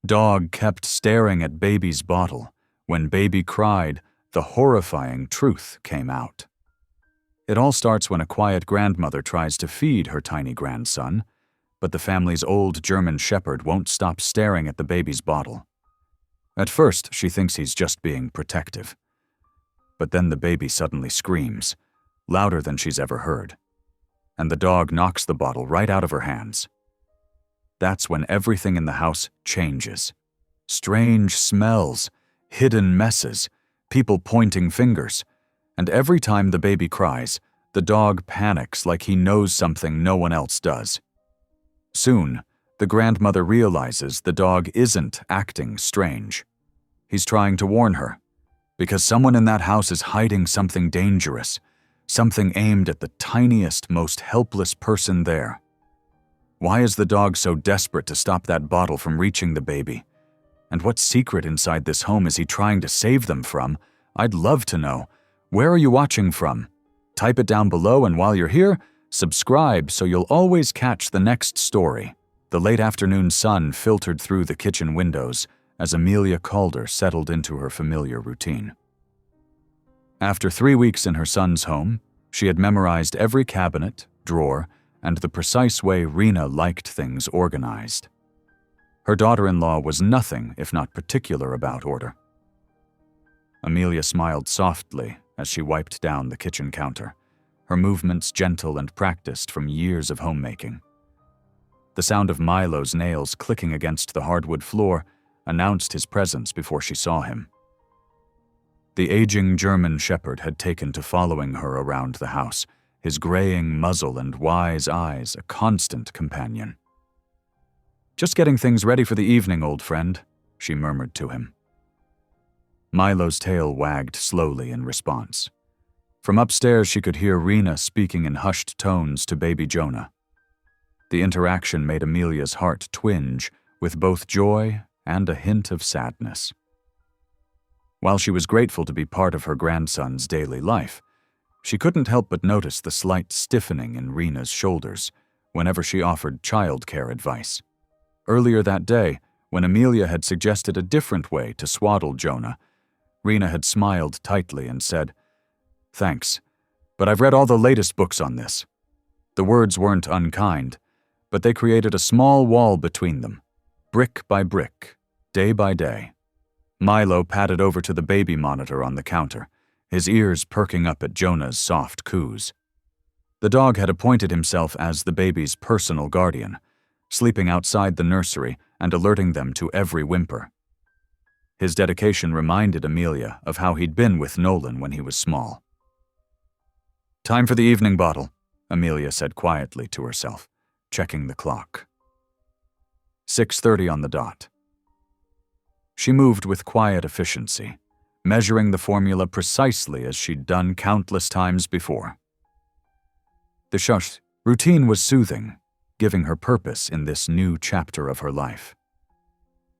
Dog kept staring at baby's bottle. When baby cried, the horrifying truth came out. It all starts when a quiet grandmother tries to feed her tiny grandson, but the family's old German shepherd won't stop staring at the baby's bottle. At first, she thinks he's just being protective. But then the baby suddenly screams, louder than she's ever heard, and the dog knocks the bottle right out of her hands. That's when everything in the house changes. Strange smells, hidden messes, people pointing fingers, and every time the baby cries, the dog panics like he knows something no one else does. Soon, the grandmother realizes the dog isn't acting strange. He's trying to warn her, because someone in that house is hiding something dangerous, something aimed at the tiniest, most helpless person there. Why is the dog so desperate to stop that bottle from reaching the baby? And what secret inside this home is he trying to save them from? I'd love to know. Where are you watching from? Type it down below, and while you're here, subscribe so you'll always catch the next story. The late afternoon sun filtered through the kitchen windows as Amelia Calder settled into her familiar routine. After 3 weeks in her son's home, she had memorized every cabinet, drawer, and the precise way Rena liked things organized. Her daughter-in-law was nothing if not particular about order. Amelia smiled softly as she wiped down the kitchen counter, her movements gentle and practiced from years of homemaking. The sound of Milo's nails clicking against the hardwood floor announced his presence before she saw him. The aging German shepherd had taken to following her around the house, his graying muzzle and wise eyes a constant companion. "Just getting things ready for the evening, old friend," she murmured to him. Milo's tail wagged slowly in response. From upstairs she could hear Rena speaking in hushed tones to baby Jonah. The interaction made Amelia's heart twinge with both joy and a hint of sadness. While she was grateful to be part of her grandson's daily life, she couldn't help but notice the slight stiffening in Rena's shoulders whenever she offered childcare advice. Earlier that day, when Amelia had suggested a different way to swaddle Jonah, Rena had smiled tightly and said, "Thanks, but I've read all the latest books on this." The words weren't unkind, but they created a small wall between them, brick by brick, day by day. Milo padded over to the baby monitor on the counter, his ears perking up at Jonah's soft coos. The dog had appointed himself as the baby's personal guardian, sleeping outside the nursery and alerting them to every whimper. His dedication reminded Amelia of how he'd been with Nolan when he was small. "Time for the evening bottle," Amelia said quietly to herself, checking the clock. 6:30 on the dot. She moved with quiet efficiency, measuring the formula precisely as she'd done countless times before. The shush routine was soothing, giving her purpose in this new chapter of her life.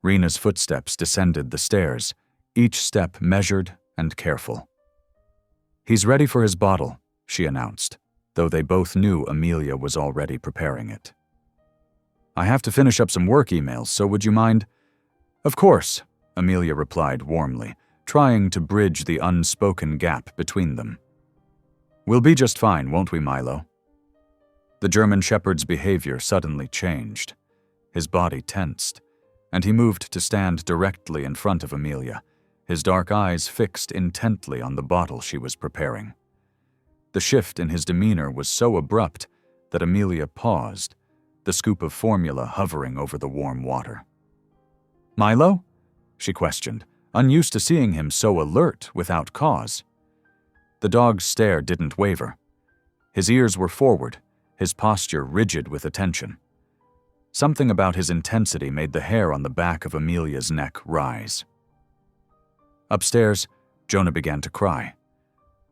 Rena's footsteps descended the stairs, each step measured and careful. "He's ready for his bottle," she announced, though they both knew Amelia was already preparing it. "I have to finish up some work emails, so would you mind?" "Of course," Amelia replied warmly, trying to bridge the unspoken gap between them. "We'll be just fine, won't we, Milo?" The German shepherd's behavior suddenly changed. His body tensed, and he moved to stand directly in front of Amelia, his dark eyes fixed intently on the bottle she was preparing. The shift in his demeanor was so abrupt that Amelia paused, the scoop of formula hovering over the warm water. "Milo?" she questioned, unused to seeing him so alert without cause. The dog's stare didn't waver. His ears were forward, his posture rigid with attention. Something about his intensity made the hair on the back of Amelia's neck rise. Upstairs, Jonah began to cry.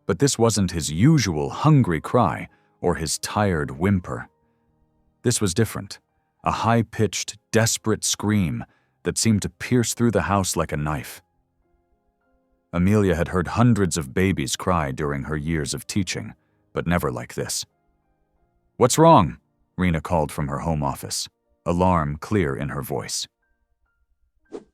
But this wasn't his usual hungry cry or his tired whimper. This was different, a high-pitched, desperate scream that seemed to pierce through the house like a knife. Amelia had heard hundreds of babies cry during her years of teaching, but never like this. "What's wrong?" Rena called from her home office, alarm clear in her voice.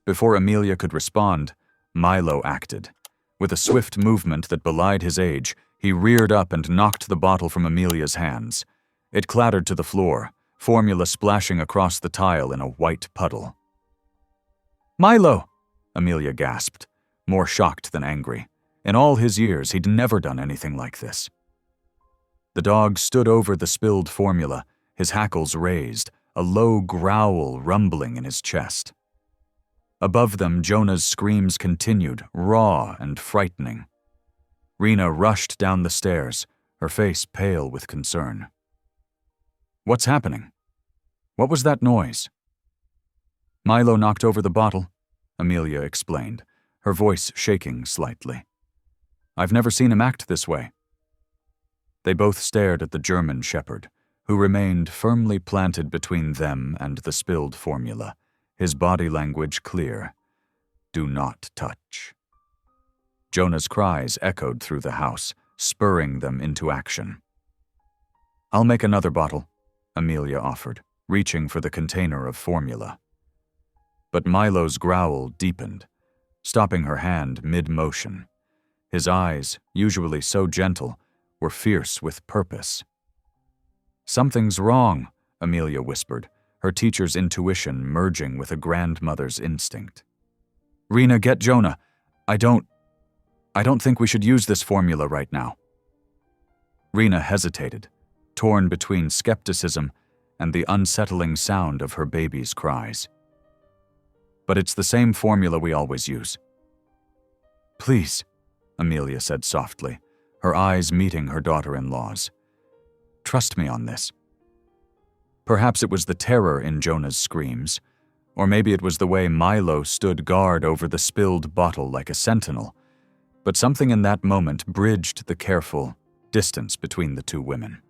Before Amelia could respond, Milo acted. With a swift movement that belied his age, he reared up and knocked the bottle from Amelia's hands. It clattered to the floor, formula splashing across the tile in a white puddle. "Milo!" Amelia gasped, more shocked than angry. In all his years, he'd never done anything like this. The dog stood over the spilled formula, his hackles raised, a low growl rumbling in his chest. Above them, Jonah's screams continued, raw and frightening. Rena rushed down the stairs, her face pale with concern. "What's happening? What was that noise?" "Milo knocked over the bottle," Amelia explained, her voice shaking slightly. "I've never seen him act this way." They both stared at the German shepherd, who remained firmly planted between them and the spilled formula, his body language clear. "Do not touch." Jonah's cries echoed through the house, spurring them into action. "I'll make another bottle," Amelia offered, reaching for the container of formula. But Milo's growl deepened, stopping her hand mid-motion. His eyes, usually so gentle, were fierce with purpose. "Something's wrong," Amelia whispered, her teacher's intuition merging with a grandmother's instinct. "Rena, get Jonah. I don't think we should use this formula right now." Rena hesitated, torn between skepticism and the unsettling sound of her baby's cries. "But it's the same formula we always use." "Please," Amelia said softly, her eyes meeting her daughter-in-law's. "Trust me on this." Perhaps it was the terror in Jonah's screams, or maybe it was the way Milo stood guard over the spilled bottle like a sentinel, but something in that moment bridged the careful distance between the two women.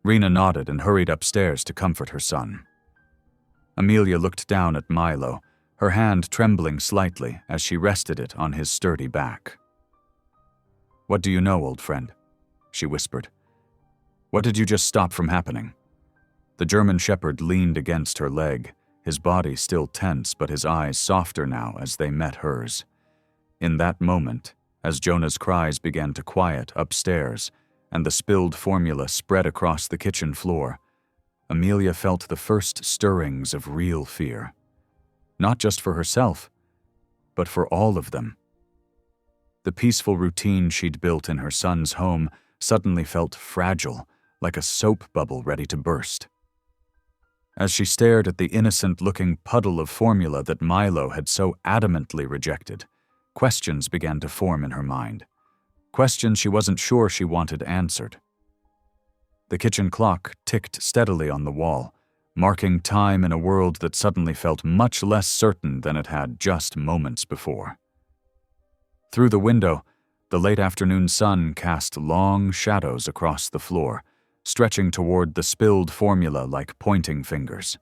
Rena nodded and hurried upstairs to comfort her son. Amelia looked down at Milo, her hand trembling slightly as she rested it on his sturdy back. "What do you know, old friend?" she whispered. "What did you just stop from happening?" The German shepherd leaned against her leg, his body still tense but his eyes softer now as they met hers. In that moment, as Jonah's cries began to quiet upstairs and the spilled formula spread across the kitchen floor, Amelia felt the first stirrings of real fear. Not just for herself, but for all of them. The peaceful routine she'd built in her son's home suddenly felt fragile, like a soap bubble ready to burst. As she stared at the innocent-looking puddle of formula that Milo had so adamantly rejected, questions began to form in her mind. Questions she wasn't sure she wanted answered. The kitchen clock ticked steadily on the wall, marking time in a world that suddenly felt much less certain than it had just moments before. Through the window, the late afternoon sun cast long shadows across the floor, stretching toward the spilled formula like pointing fingers.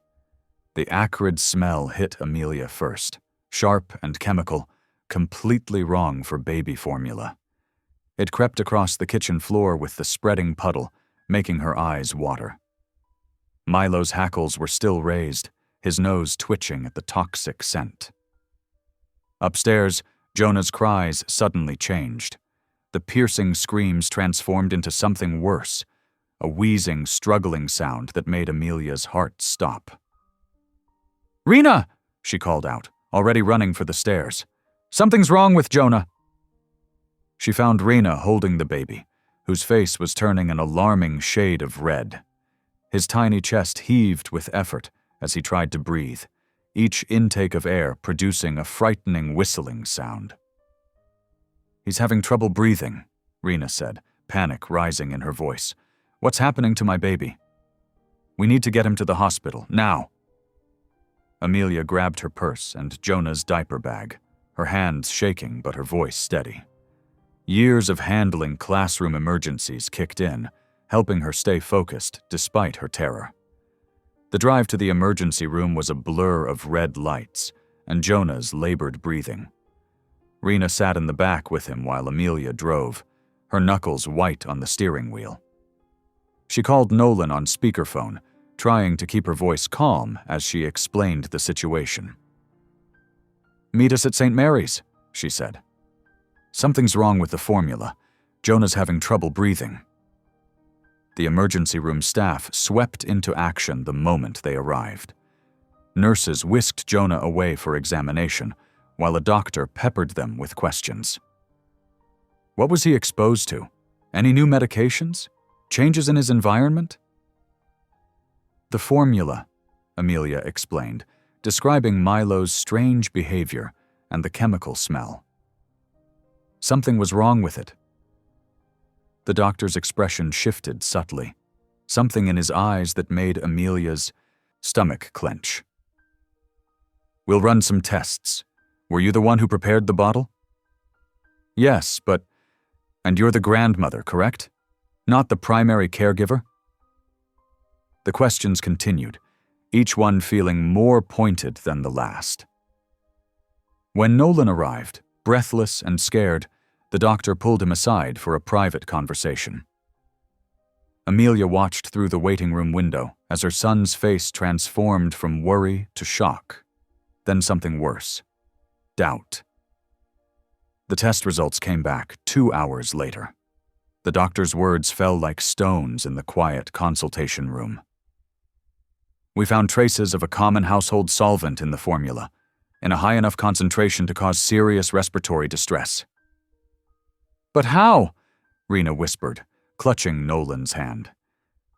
The acrid smell hit Amelia first, sharp and chemical, completely wrong for baby formula. It crept across the kitchen floor with the spreading puddle, making her eyes water. Milo's hackles were still raised, his nose twitching at the toxic scent. Upstairs, Jonah's cries suddenly changed. The piercing screams transformed into something worse, a wheezing, struggling sound that made Amelia's heart stop. "Rena!" she called out, already running for the stairs. "Something's wrong with Jonah!" She found Rena holding the baby, whose face was turning an alarming shade of red. His tiny chest heaved with effort as he tried to breathe, each intake of air producing a frightening whistling sound. "He's having trouble breathing," Rena said, panic rising in her voice. "What's happening to my baby? We need to get him to the hospital, now." Amelia grabbed her purse and Jonah's diaper bag, her hands shaking but her voice steady. Years of handling classroom emergencies kicked in, helping her stay focused despite her terror. The drive to the emergency room was a blur of red lights and Jonah's labored breathing. Rena sat in the back with him while Amelia drove, her knuckles white on the steering wheel. She called Nolan on speakerphone, trying to keep her voice calm as she explained the situation. "Meet us at St. Mary's," she said. "Something's wrong with the formula. Jonah's having trouble breathing." The emergency room staff swept into action the moment they arrived. Nurses whisked Jonah away for examination, while a doctor peppered them with questions. What was he exposed to? Any new medications? Changes in his environment? "The formula," Amelia explained, describing Milo's strange behavior and the chemical smell. Something was wrong with it. The doctor's expression shifted subtly, something in his eyes that made Amelia's stomach clench. "We'll run some tests. Were you the one who prepared the bottle?" "Yes, but... And you're the grandmother, correct? Not the primary caregiver?" The questions continued, each one feeling more pointed than the last. When Nolan arrived, breathless and scared, the doctor pulled him aside for a private conversation. Amelia watched through the waiting room window as her son's face transformed from worry to shock, then something worse: doubt. The test results came back 2 hours later. The doctor's words fell like stones in the quiet consultation room. "We found traces of a common household solvent in the formula, in a high enough concentration to cause serious respiratory distress." "But how?" Rena whispered, clutching Nolan's hand.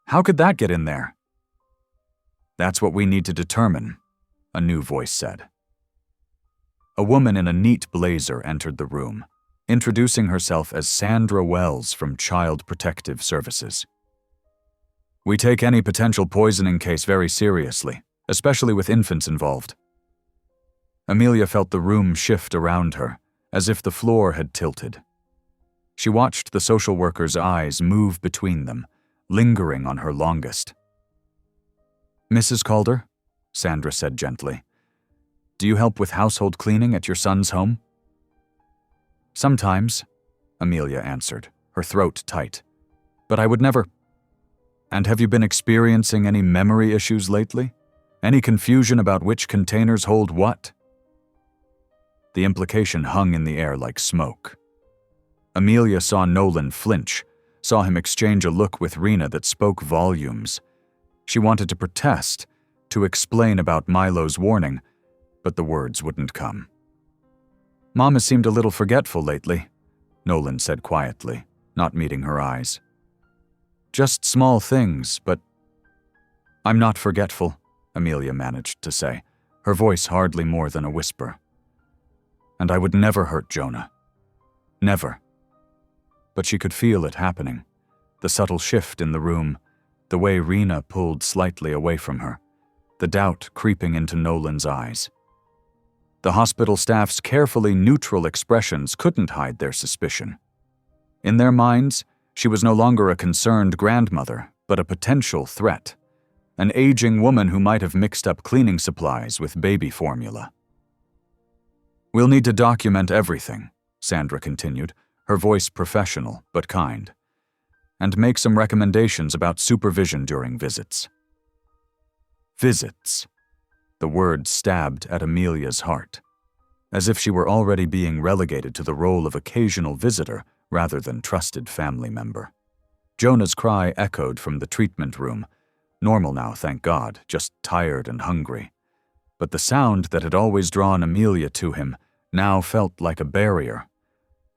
"How could that get in there?" "That's what we need to determine," a new voice said. A woman in a neat blazer entered the room, introducing herself as Sandra Wells from Child Protective Services. "We take any potential poisoning case very seriously, especially with infants involved." Amelia felt the room shift around her, as if the floor had tilted. She watched the social worker's eyes move between them, lingering on her longest. "Mrs. Calder," Sandra said gently, "do you help with household cleaning at your son's home?" "Sometimes," Amelia answered, her throat tight. "But I would never—" "And have you been experiencing any memory issues lately? Any confusion about which containers hold what?" The implication hung in the air like smoke. Amelia saw Nolan flinch, saw him exchange a look with Rena that spoke volumes. She wanted to protest, to explain about Milo's warning, but the words wouldn't come. "Mom has seemed a little forgetful lately," Nolan said quietly, not meeting her eyes. "Just small things, but—" "I'm not forgetful," Amelia managed to say, her voice hardly more than a whisper. "And I would never hurt Jonah. Never." But she could feel it happening, the subtle shift in the room, the way Rena pulled slightly away from her, the doubt creeping into Nolan's eyes. The hospital staff's carefully neutral expressions couldn't hide their suspicion. In their minds, she was no longer a concerned grandmother, but a potential threat, an aging woman who might have mixed up cleaning supplies with baby formula. "We'll need to document everything," Sandra continued, her voice professional but kind, "and make some recommendations about supervision during visits." Visits. The word stabbed at Amelia's heart, as if she were already being relegated to the role of occasional visitor rather than trusted family member. Jonah's cry echoed from the treatment room, normal now, thank God, just tired and hungry. But the sound that had always drawn Amelia to him now felt like a barrier,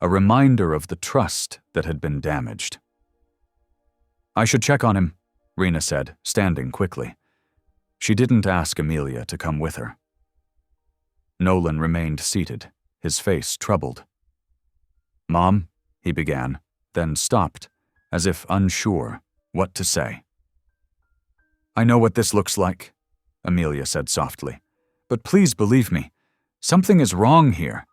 a reminder of the trust that had been damaged. "I should check on him," Rena said, standing quickly. She didn't ask Amelia to come with her. Nolan remained seated, his face troubled. "Mom," he began, then stopped, as if unsure what to say. "I know what this looks like," Amelia said softly, "but please believe me. Something is wrong here.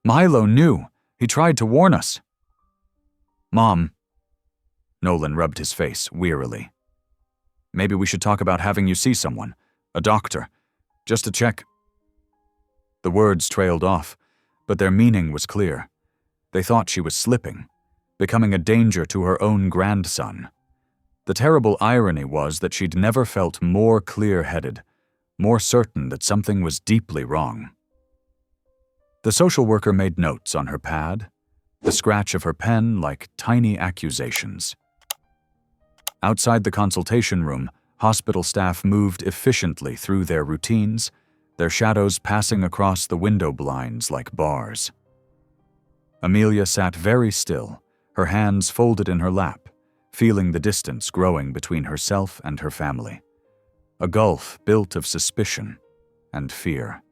Milo knew. He tried to warn us." "Mom." Nolan rubbed his face wearily. "Maybe we should talk about having you see someone, a doctor, just to check." The words trailed off, but their meaning was clear. They thought she was slipping, becoming a danger to her own grandson. The terrible irony was that she'd never felt more clear-headed, more certain that something was deeply wrong. The social worker made notes on her pad, the scratch of her pen like tiny accusations. Outside the consultation room, hospital staff moved efficiently through their routines, their shadows passing across the window blinds like bars. Amelia sat very still, her hands folded in her lap, feeling the distance growing between herself and her family. A gulf built of suspicion and fear.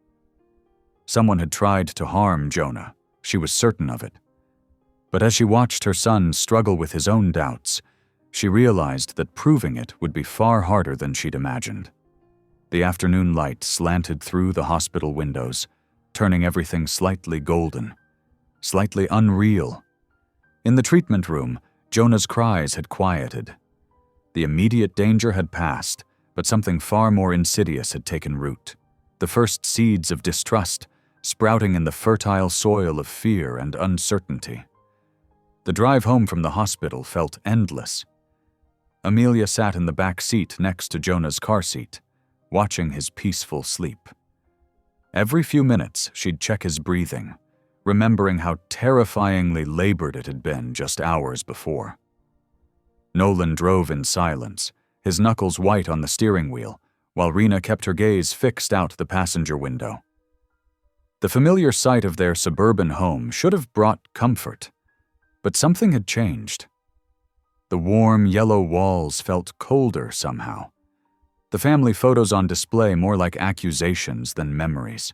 Someone had tried to harm Jonah, she was certain of it. But as she watched her son struggle with his own doubts, she realized that proving it would be far harder than she'd imagined. The afternoon light slanted through the hospital windows, turning everything slightly golden, slightly unreal. In the treatment room, Jonah's cries had quieted. The immediate danger had passed, but something far more insidious had taken root. The first seeds of distrust, sprouting in the fertile soil of fear and uncertainty. The drive home from the hospital felt endless. Amelia sat in the back seat next to Jonah's car seat, watching his peaceful sleep. Every few minutes, she'd check his breathing, remembering how terrifyingly labored it had been just hours before. Nolan drove in silence, his knuckles white on the steering wheel, while Rena kept her gaze fixed out the passenger window. The familiar sight of their suburban home should have brought comfort, but something had changed. The warm, yellow walls felt colder somehow. The family photos on display more like accusations than memories.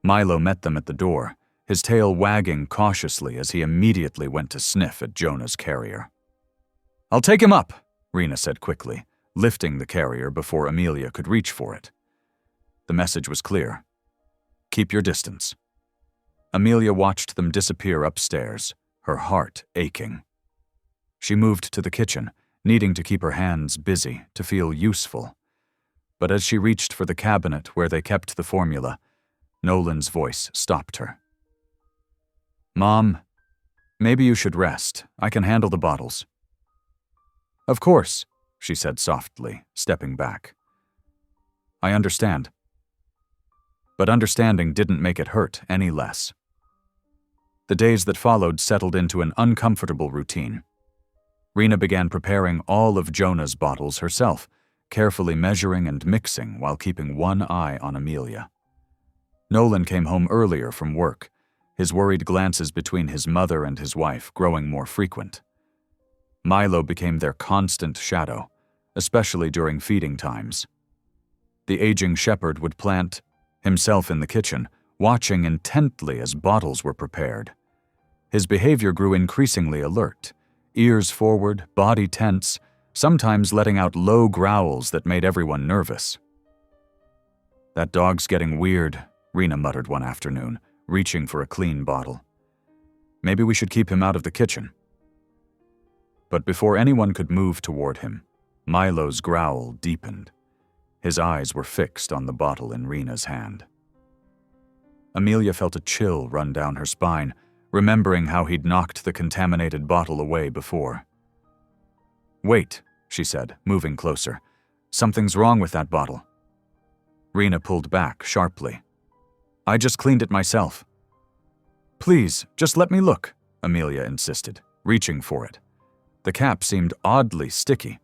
Milo met them at the door, his tail wagging cautiously as he immediately went to sniff at Jonah's carrier. "I'll take him up," Rena said quickly, lifting the carrier before Amelia could reach for it. The message was clear. Keep your distance. Amelia watched them disappear upstairs, her heart aching. She moved to the kitchen, needing to keep her hands busy, to feel useful. But as she reached for the cabinet where they kept the formula, Nolan's voice stopped her. "Mom, maybe you should rest. I can handle the bottles." "Of course," she said softly, stepping back. "I understand." But understanding didn't make it hurt any less. The days that followed settled into an uncomfortable routine. Rena began preparing all of Jonah's bottles herself, carefully measuring and mixing while keeping one eye on Amelia. Nolan came home earlier from work, his worried glances between his mother and his wife growing more frequent. Milo became their constant shadow, especially during feeding times. The aging shepherd would plant himself in the kitchen, watching intently as bottles were prepared. His behavior grew increasingly alert, ears forward, body tense, sometimes letting out low growls that made everyone nervous. "That dog's getting weird," Rena muttered one afternoon, reaching for a clean bottle. "Maybe we should keep him out of the kitchen." But before anyone could move toward him, Milo's growl deepened. His eyes were fixed on the bottle in Rena's hand. Amelia felt a chill run down her spine, remembering how he'd knocked the contaminated bottle away before. "Wait," she said, moving closer. "Something's wrong with that bottle." Rena pulled back sharply. "I just cleaned it myself." "Please, just let me look," Amelia insisted, reaching for it. The cap seemed oddly sticky,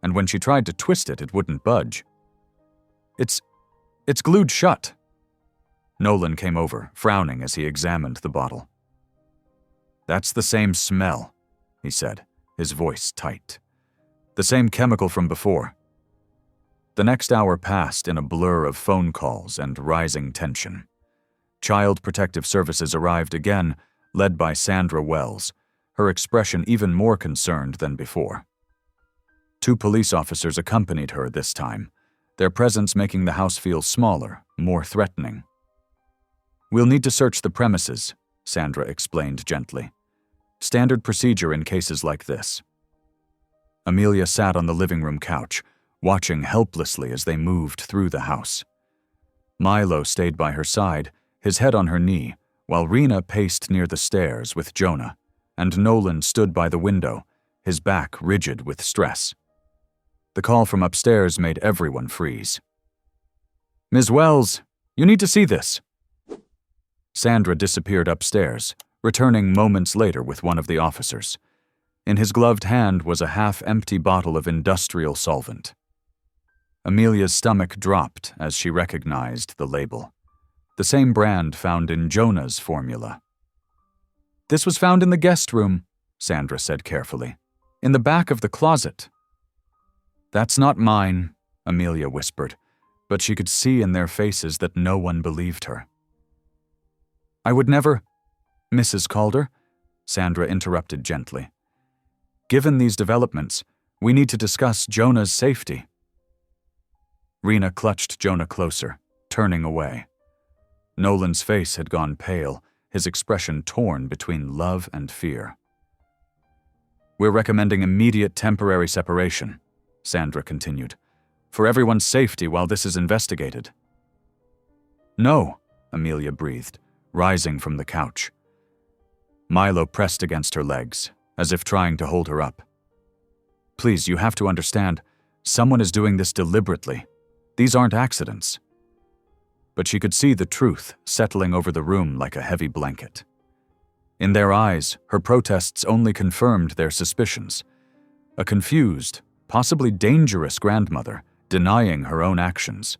and when she tried to twist it, it wouldn't budge. It's glued shut." Nolan came over, frowning as he examined the bottle. "That's the same smell," he said, his voice tight. "The same chemical from before." The next hour passed in a blur of phone calls and rising tension. Child Protective Services arrived again, led by Sandra Wells, her expression even more concerned than before. 2 police officers accompanied her this time, their presence making the house feel smaller, more threatening. "We'll need to search the premises," Sandra explained gently. "Standard procedure in cases like this." Amelia sat on the living room couch, watching helplessly as they moved through the house. Milo stayed by her side, his head on her knee, while Rena paced near the stairs with Jonah, and Nolan stood by the window, his back rigid with stress. The call from upstairs made everyone freeze. "Ms. Wells, you need to see this." Sandra disappeared upstairs, returning moments later with one of the officers. In his gloved hand was a half-empty bottle of industrial solvent. Amelia's stomach dropped as she recognized the label. The same brand found in Jonah's formula. "This was found in the guest room," Sandra said carefully. "In the back of the closet." "That's not mine," Amelia whispered, but she could see in their faces that no one believed her. "I would never—" "Mrs. Calder," Sandra interrupted gently. "Given these developments, we need to discuss Jonah's safety." Rena clutched Jonah closer, turning away. Nolan's face had gone pale, his expression torn between love and fear. "We're recommending immediate temporary separation," Sandra continued, "for everyone's safety while this is investigated." "No," Amelia breathed, rising from the couch. Milo pressed against her legs, as if trying to hold her up. "Please, you have to understand, someone is doing this deliberately. These aren't accidents." But she could see the truth settling over the room like a heavy blanket. In their eyes, her protests only confirmed their suspicions. A confused, possibly dangerous grandmother denying her own actions.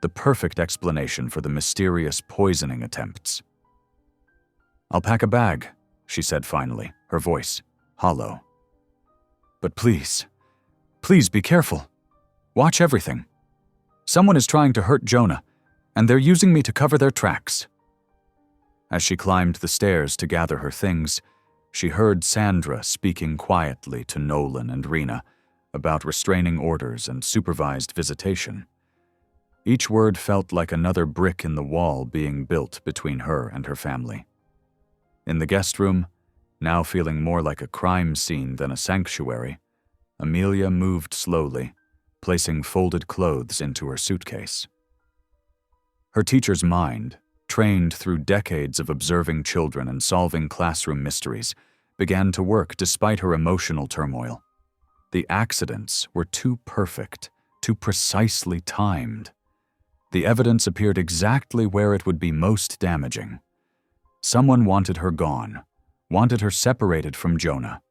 The perfect explanation for the mysterious poisoning attempts. "I'll pack a bag," she said finally, her voice hollow. "But please, please be careful. Watch everything. Someone is trying to hurt Jonah, and they're using me to cover their tracks." As she climbed the stairs to gather her things, she heard Sandra speaking quietly to Nolan and Rena about restraining orders and supervised visitation. Each word felt like another brick in the wall being built between her and her family. In the guest room, now feeling more like a crime scene than a sanctuary, Amelia moved slowly, placing folded clothes into her suitcase. Her teacher's mind, trained through decades of observing children and solving classroom mysteries, began to work despite her emotional turmoil. The accidents were too perfect, too precisely timed. The evidence appeared exactly where it would be most damaging. Someone wanted her gone, wanted her separated from Jonah.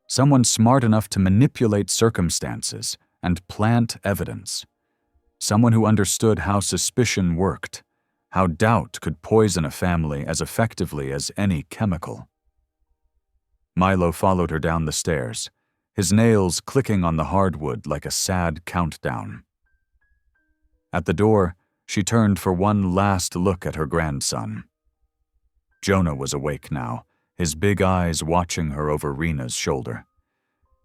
Someone smart enough to manipulate circumstances and plant evidence. Someone who understood how suspicion worked, how doubt could poison a family as effectively as any chemical. Milo followed her down the stairs, his nails clicking on the hardwood like a sad countdown. At the door, she turned for one last look at her grandson. Jonah was awake now, his big eyes watching her over Rena's shoulder.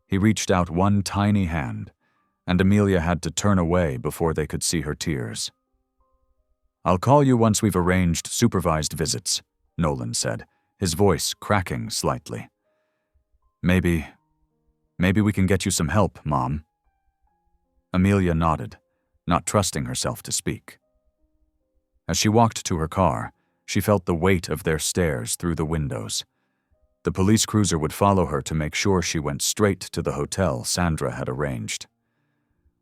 He reached out one tiny hand, and Amelia had to turn away before they could see her tears. "I'll call you once we've arranged supervised visits," Nolan said, his voice cracking slightly. Maybe we can get you some help, Mom." Amelia nodded, not trusting herself to speak. As she walked to her car, she felt the weight of their stares through the windows. The police cruiser would follow her to make sure she went straight to the hotel Sandra had arranged.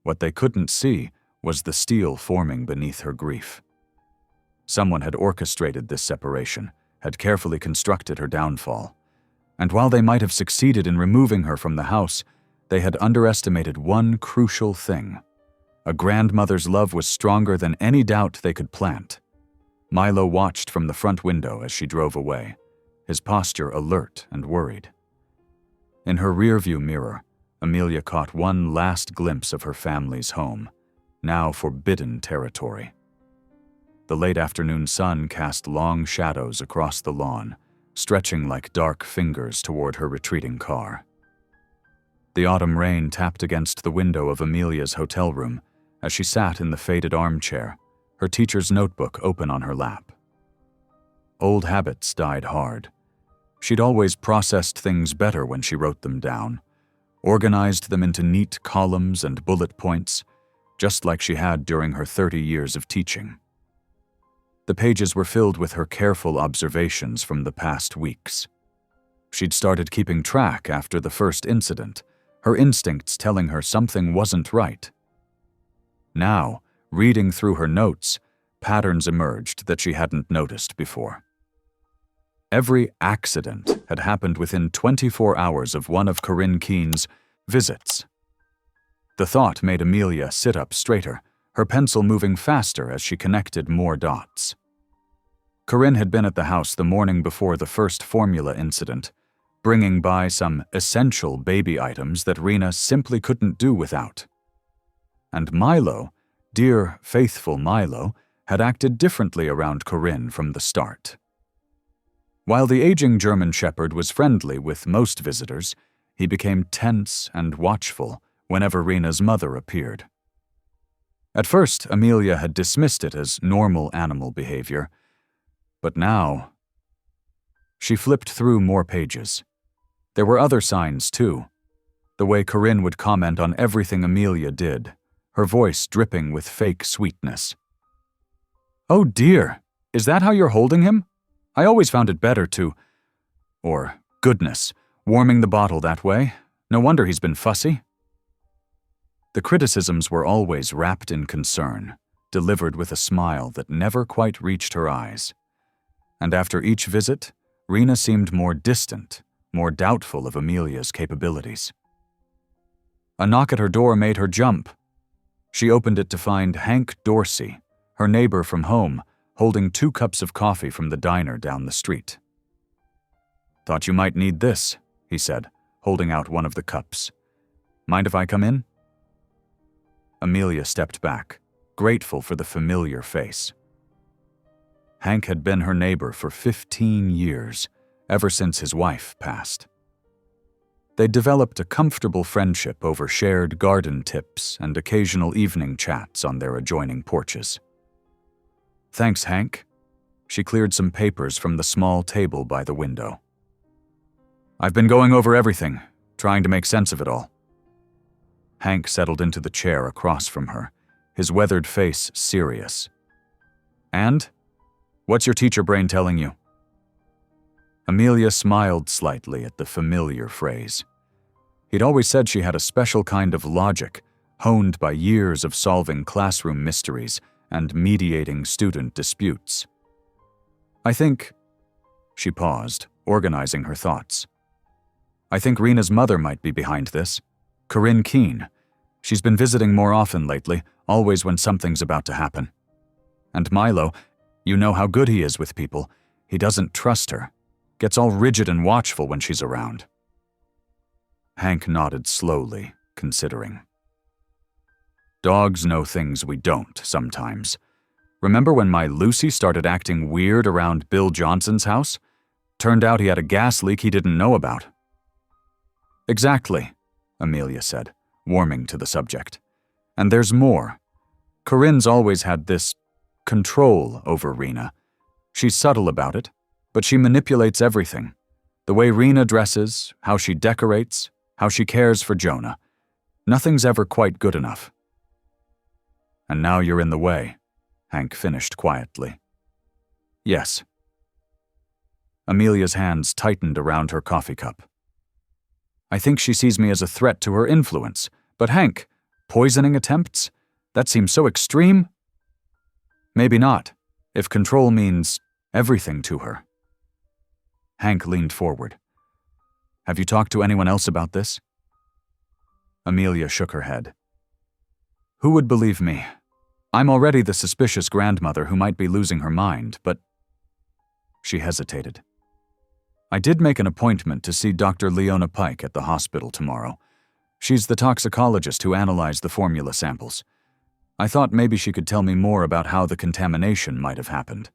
What they couldn't see was the steel forming beneath her grief. Someone had orchestrated this separation, had carefully constructed her downfall. And while they might have succeeded in removing her from the house, they had underestimated one crucial thing. A grandmother's love was stronger than any doubt they could plant. Milo watched from the front window as she drove away, his posture alert and worried. In her rearview mirror, Amelia caught one last glimpse of her family's home, now forbidden territory. The late afternoon sun cast long shadows across the lawn, stretching like dark fingers toward her retreating car. The autumn rain tapped against the window of Amelia's hotel room as she sat in the faded armchair, her teacher's notebook open on her lap. Old habits died hard. She'd always processed things better when she wrote them down, organized them into neat columns and bullet points, just like she had during her 30 years of teaching. The pages were filled with her careful observations from the past weeks. She'd started keeping track after the first incident, her instincts telling her something wasn't right. Now, reading through her notes, patterns emerged that she hadn't noticed before. Every accident had happened within 24 hours of one of Corinne Keene's visits. The thought made Amelia sit up straighter, her pencil moving faster as she connected more dots. Corinne had been at the house the morning before the first formula incident, bringing by some essential baby items that Rena simply couldn't do without. And Milo, dear, faithful Milo, had acted differently around Corinne from the start. While the aging German Shepherd was friendly with most visitors, he became tense and watchful whenever Rena's mother appeared. At first, Amelia had dismissed it as normal animal behavior, but now she flipped through more pages. There were other signs, too. The way Corinne would comment on everything Amelia did, her voice dripping with fake sweetness. "Oh dear, is that how you're holding him? I always found it better to..." Or, "Goodness, warming the bottle that way? No wonder he's been fussy." The criticisms were always wrapped in concern, delivered with a smile that never quite reached her eyes. And after each visit, Rena seemed more distant, more doubtful of Amelia's capabilities. A knock at her door made her jump. She opened it to find Hank Dorsey, her neighbor from home, holding 2 cups of coffee from the diner down the street. "Thought you might need this," he said, holding out one of the cups. "Mind if I come in?" Amelia stepped back, grateful for the familiar face. Hank had been her neighbor for 15 years, ever since his wife passed. They'd developed a comfortable friendship over shared garden tips and occasional evening chats on their adjoining porches. "Thanks, Hank." She cleared some papers from the small table by the window. "I've been going over everything, trying to make sense of it all." Hank settled into the chair across from her, his weathered face serious. "And? What's your teacher brain telling you?" Amelia smiled slightly at the familiar phrase. He'd always said she had a special kind of logic, honed by years of solving classroom mysteries and mediating student disputes. "I think..." She paused, organizing her thoughts. "I think Rena's mother might be behind this. Corinne Keene. She's been visiting more often lately, always when something's about to happen. And Milo, you know how good he is with people. He doesn't trust her. Gets all rigid and watchful when she's around." Hank nodded slowly, considering. "Dogs know things we don't, sometimes. Remember when my Lucy started acting weird around Bill Johnson's house? Turned out he had a gas leak he didn't know about." "Exactly," Amelia said, warming to the subject. "And there's more. Corinne's always had this control over Rena. She's subtle about it, but she manipulates everything. The way Rena dresses, how she decorates, how she cares for Jonah. Nothing's ever quite good enough." "And now you're in the way," Hank finished quietly. "Yes." Amelia's hands tightened around her coffee cup. "I think she sees me as a threat to her influence. But Hank, poisoning attempts? That seems so extreme." "Maybe not, if control means everything to her." Hank leaned forward. "Have you talked to anyone else about this?" Amelia shook her head. "Who would believe me? I'm already the suspicious grandmother who might be losing her mind, but..." She hesitated. "I did make an appointment to see Dr. Leona Pike at the hospital tomorrow. She's the toxicologist who analyzed the formula samples. I thought maybe she could tell me more about how the contamination might have happened."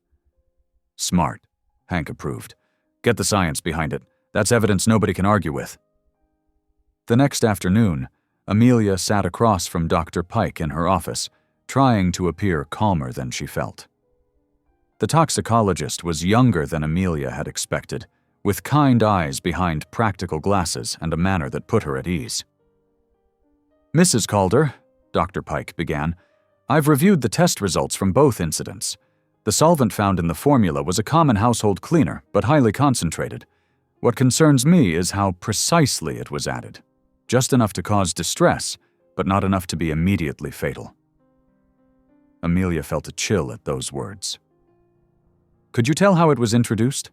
"Smart," Hank approved. "Get the science behind it. That's evidence nobody can argue with." The next afternoon, Amelia sat across from Dr. Pike in her office, trying to appear calmer than she felt. The toxicologist was younger than Amelia had expected, with kind eyes behind practical glasses and a manner that put her at ease. "Mrs. Calder," Dr. Pike began, "I've reviewed the test results from both incidents. The solvent found in the formula was a common household cleaner, but highly concentrated. What concerns me is how precisely it was added. Just enough to cause distress, but not enough to be immediately fatal." Amelia felt a chill at those words. Could you tell how it was introduced?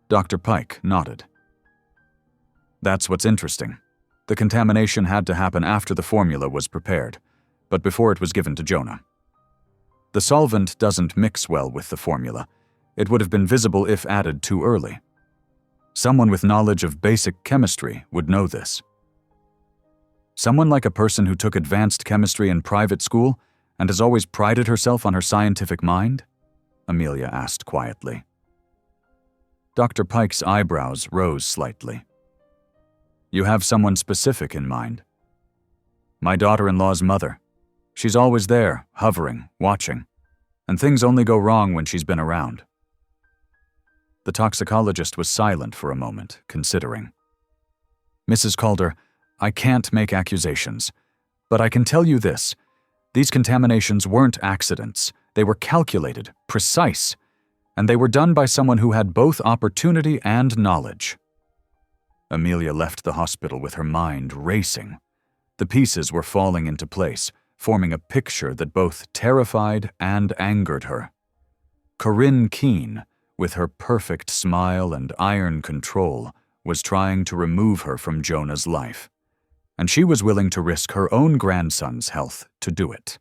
Dr. Pike nodded. That's what's interesting. The contamination had to happen after the formula was prepared, but before it was given to Jonah. The solvent doesn't mix well with the formula. It would have been visible if added too early. Someone with knowledge of basic chemistry would know this. Someone like a person who took advanced chemistry in private school and has always prided herself on her scientific mind? Amelia asked quietly. Dr. Pike's eyebrows rose slightly. You have someone specific in mind. My daughter-in-law's mother. She's always there, hovering, watching, and things only go wrong when she's been around. The toxicologist was silent for a moment, considering. Mrs. Calder, I can't make accusations, but I can tell you this. These contaminations weren't accidents. They were calculated, precise, and they were done by someone who had both opportunity and knowledge. Amelia left the hospital with her mind racing. The pieces were falling into place, forming a picture that both terrified and angered her. Corinne Keene, with her perfect smile and iron control, was trying to remove her from Jonah's life, and she was willing to risk her own grandson's health to do it.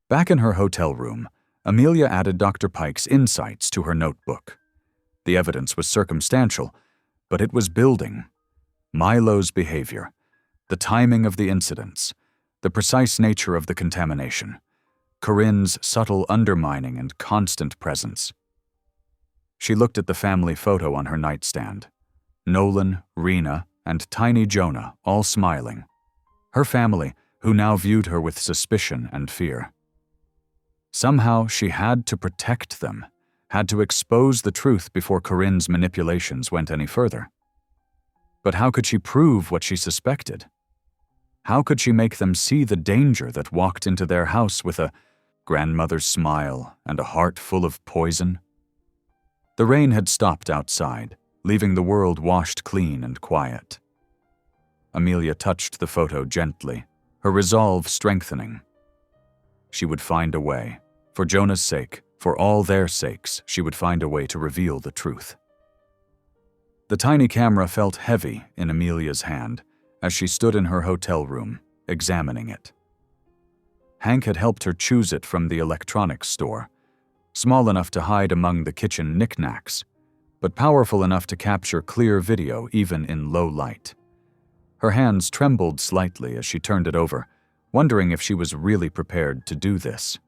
Back in her hotel room, Amelia added Dr. Pike's insights to her notebook. The evidence was circumstantial, but it was building. Milo's behavior, the timing of the incidents, the precise nature of the contamination, Corinne's subtle undermining and constant presence. She looked at the family photo on her nightstand. Nolan, Rena, and tiny Jonah all smiling. Her family, who now viewed her with suspicion and fear. Somehow she had to protect them, had to expose the truth before Corinne's manipulations went any further. But how could she prove what she suspected? How could she make them see the danger that walked into their house with a grandmother's smile and a heart full of poison? The rain had stopped outside, leaving the world washed clean and quiet. Amelia touched the photo gently, her resolve strengthening. She would find a way. For Jonah's sake, for all their sakes, she would find a way to reveal the truth. The tiny camera felt heavy in Amelia's hand as she stood in her hotel room, examining it. Hank had helped her choose it from the electronics store, small enough to hide among the kitchen knickknacks, but powerful enough to capture clear video even in low light. Her hands trembled slightly as she turned it over, wondering if she was really prepared to do this.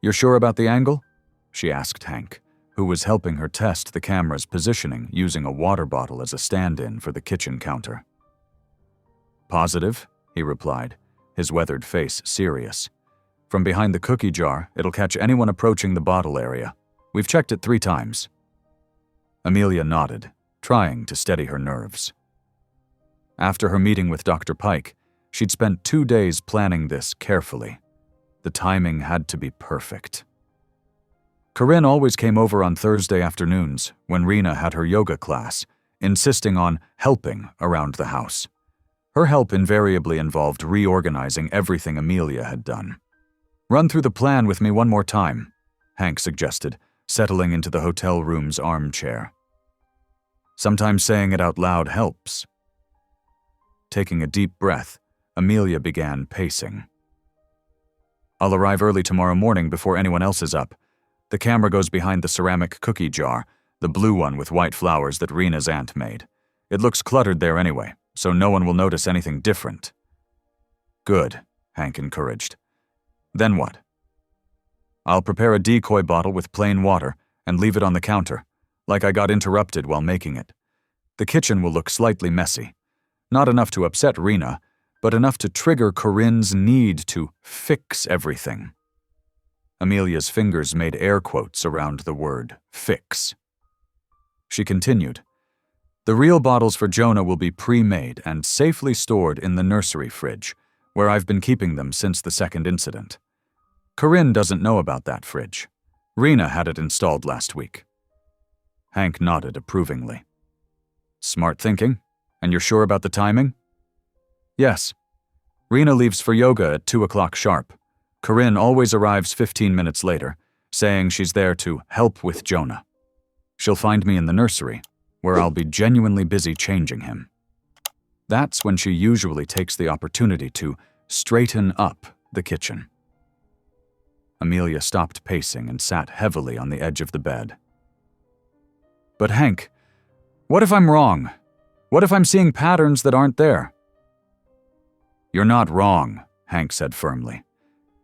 You're sure about the angle? She asked Hank, who was helping her test the camera's positioning using a water bottle as a stand-in for the kitchen counter. Positive, he replied, his weathered face serious. From behind the cookie jar, it'll catch anyone approaching the bottle area. We've checked it 3 times. Amelia nodded, trying to steady her nerves. After her meeting with Dr. Pike, she'd spent 2 days planning this carefully. The timing had to be perfect. Corinne always came over on Thursday afternoons when Rena had her yoga class, insisting on helping around the house. Her help invariably involved reorganizing everything Amelia had done. Run through the plan with me one more time, Hank suggested, settling into the hotel room's armchair. Sometimes saying it out loud helps. Taking a deep breath, Amelia began pacing. I'll arrive early tomorrow morning before anyone else is up. The camera goes behind the ceramic cookie jar, the blue one with white flowers that Rena's aunt made. It looks cluttered there anyway, so no one will notice anything different. Good, Hank encouraged. Then what? I'll prepare a decoy bottle with plain water and leave it on the counter, like I got interrupted while making it. The kitchen will look slightly messy. Not enough to upset Rena, but enough to trigger Corinne's need to fix everything. Amelia's fingers made air quotes around the word fix. She continued, the real bottles for Jonah will be pre-made and safely stored in the nursery fridge, where I've been keeping them since the second incident. Corinne doesn't know about that fridge. Rena had it installed last week. Hank nodded approvingly. Smart thinking. And you're sure about the timing? Yes. Rena leaves for yoga at 2 o'clock sharp. Corinne always arrives 15 minutes later, saying she's there to help with Jonah. She'll find me in the nursery, where I'll be genuinely busy changing him. That's when she usually takes the opportunity to straighten up the kitchen. Amelia stopped pacing and sat heavily on the edge of the bed. But Hank, what if I'm wrong? What if I'm seeing patterns that aren't there? You're not wrong, Hank said firmly.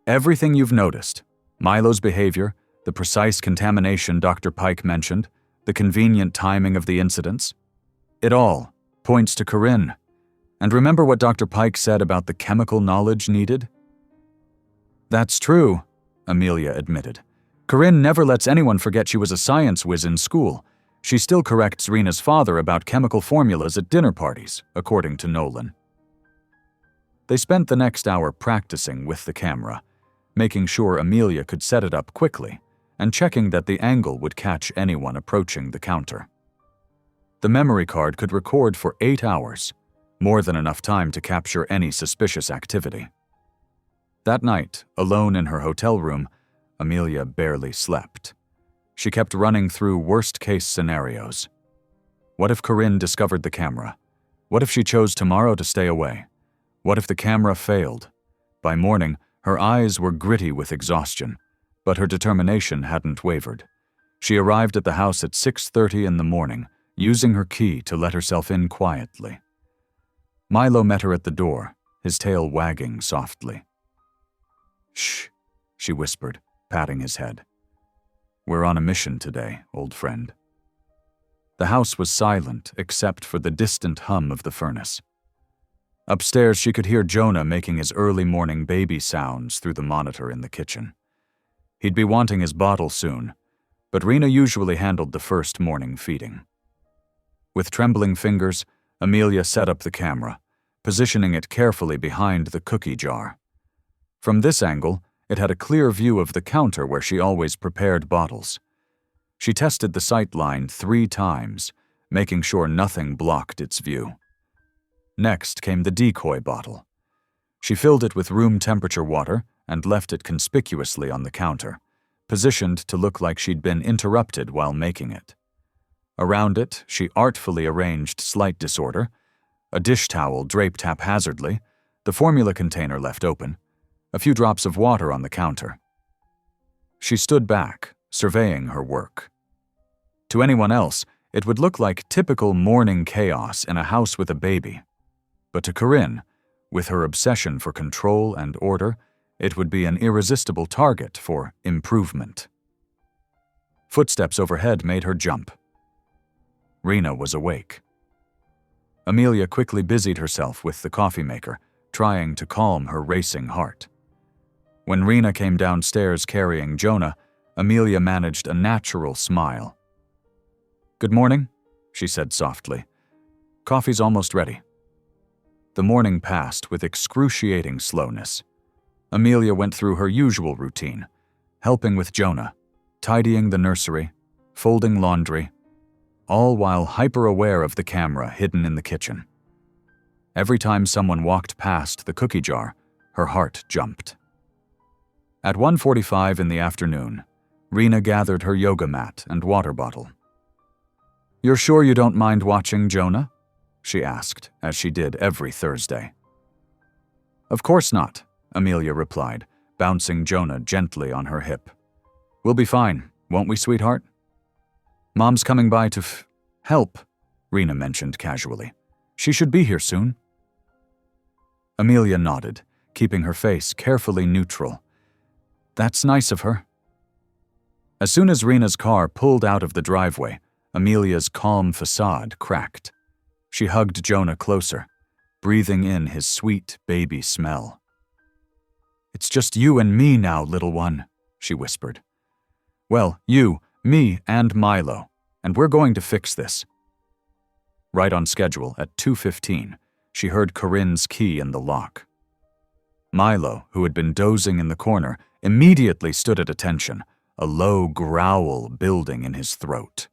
Everything you've noticed, Milo's behavior, the precise contamination Dr. Pike mentioned, the convenient timing of the incidents, it all points to Corinne. And remember what Dr. Pike said about the chemical knowledge needed? That's true, Amelia admitted. Corinne never lets anyone forget she was a science whiz in school. She still corrects Rena's father about chemical formulas at dinner parties, according to Nolan. They spent the next hour practicing with the camera, making sure Amelia could set it up quickly and checking that the angle would catch anyone approaching the counter. The memory card could record for 8 hours, more than enough time to capture any suspicious activity. That night, alone in her hotel room, Amelia barely slept. She kept running through worst-case scenarios. What if Corinne discovered the camera? What if she chose tomorrow to stay away? What if the camera failed? By morning, her eyes were gritty with exhaustion, but her determination hadn't wavered. She arrived at the house at 6:30 in the morning, using her key to let herself in quietly. Milo met her at the door, his tail wagging softly. "Shh," she whispered, patting his head. "We're on a mission today, old friend." The house was silent except for the distant hum of the furnace. Upstairs, she could hear Jonah making his early morning baby sounds through the monitor in the kitchen. He'd be wanting his bottle soon, but Rena usually handled the first morning feeding. With trembling fingers, Amelia set up the camera, positioning it carefully behind the cookie jar. From this angle, it had a clear view of the counter where she always prepared bottles. She tested the sight line 3 times, making sure nothing blocked its view. Next came the decoy bottle. She filled it with room-temperature water and left it conspicuously on the counter, positioned to look like she'd been interrupted while making it. Around it, she artfully arranged slight disorder, a dish towel draped haphazardly, the formula container left open, a few drops of water on the counter. She stood back, surveying her work. To anyone else, it would look like typical morning chaos in a house with a baby. But to Corinne, with her obsession for control and order, it would be an irresistible target for improvement. Footsteps overhead made her jump. Rena was awake. Amelia quickly busied herself with the coffee maker, trying to calm her racing heart. When Rena came downstairs carrying Jonah, Amelia managed a natural smile. "Good morning," she said softly. "Coffee's almost ready." The morning passed with excruciating slowness. Amelia went through her usual routine, helping with Jonah, tidying the nursery, folding laundry, all while hyper-aware of the camera hidden in the kitchen. Every time someone walked past the cookie jar, her heart jumped. At 1:45 in the afternoon, Rena gathered her yoga mat and water bottle. "You're sure you don't mind watching Jonah?" she asked, as she did every Thursday. "Of course not," Amelia replied, bouncing Jonah gently on her hip. "We'll be fine, won't we, sweetheart?" "Mom's coming by to help," Rena mentioned casually. "She should be here soon." Amelia nodded, keeping her face carefully neutral. "That's nice of her." As soon as Rena's car pulled out of the driveway, Amelia's calm facade cracked. She hugged Jonah closer, breathing in his sweet baby smell. "It's just you and me now, little one," she whispered. "Well, you, me, and Milo, and we're going to fix this." Right on schedule at 2:15, she heard Corinne's key in the lock. Milo, who had been dozing in the corner, immediately stood at attention, a low growl building in his throat.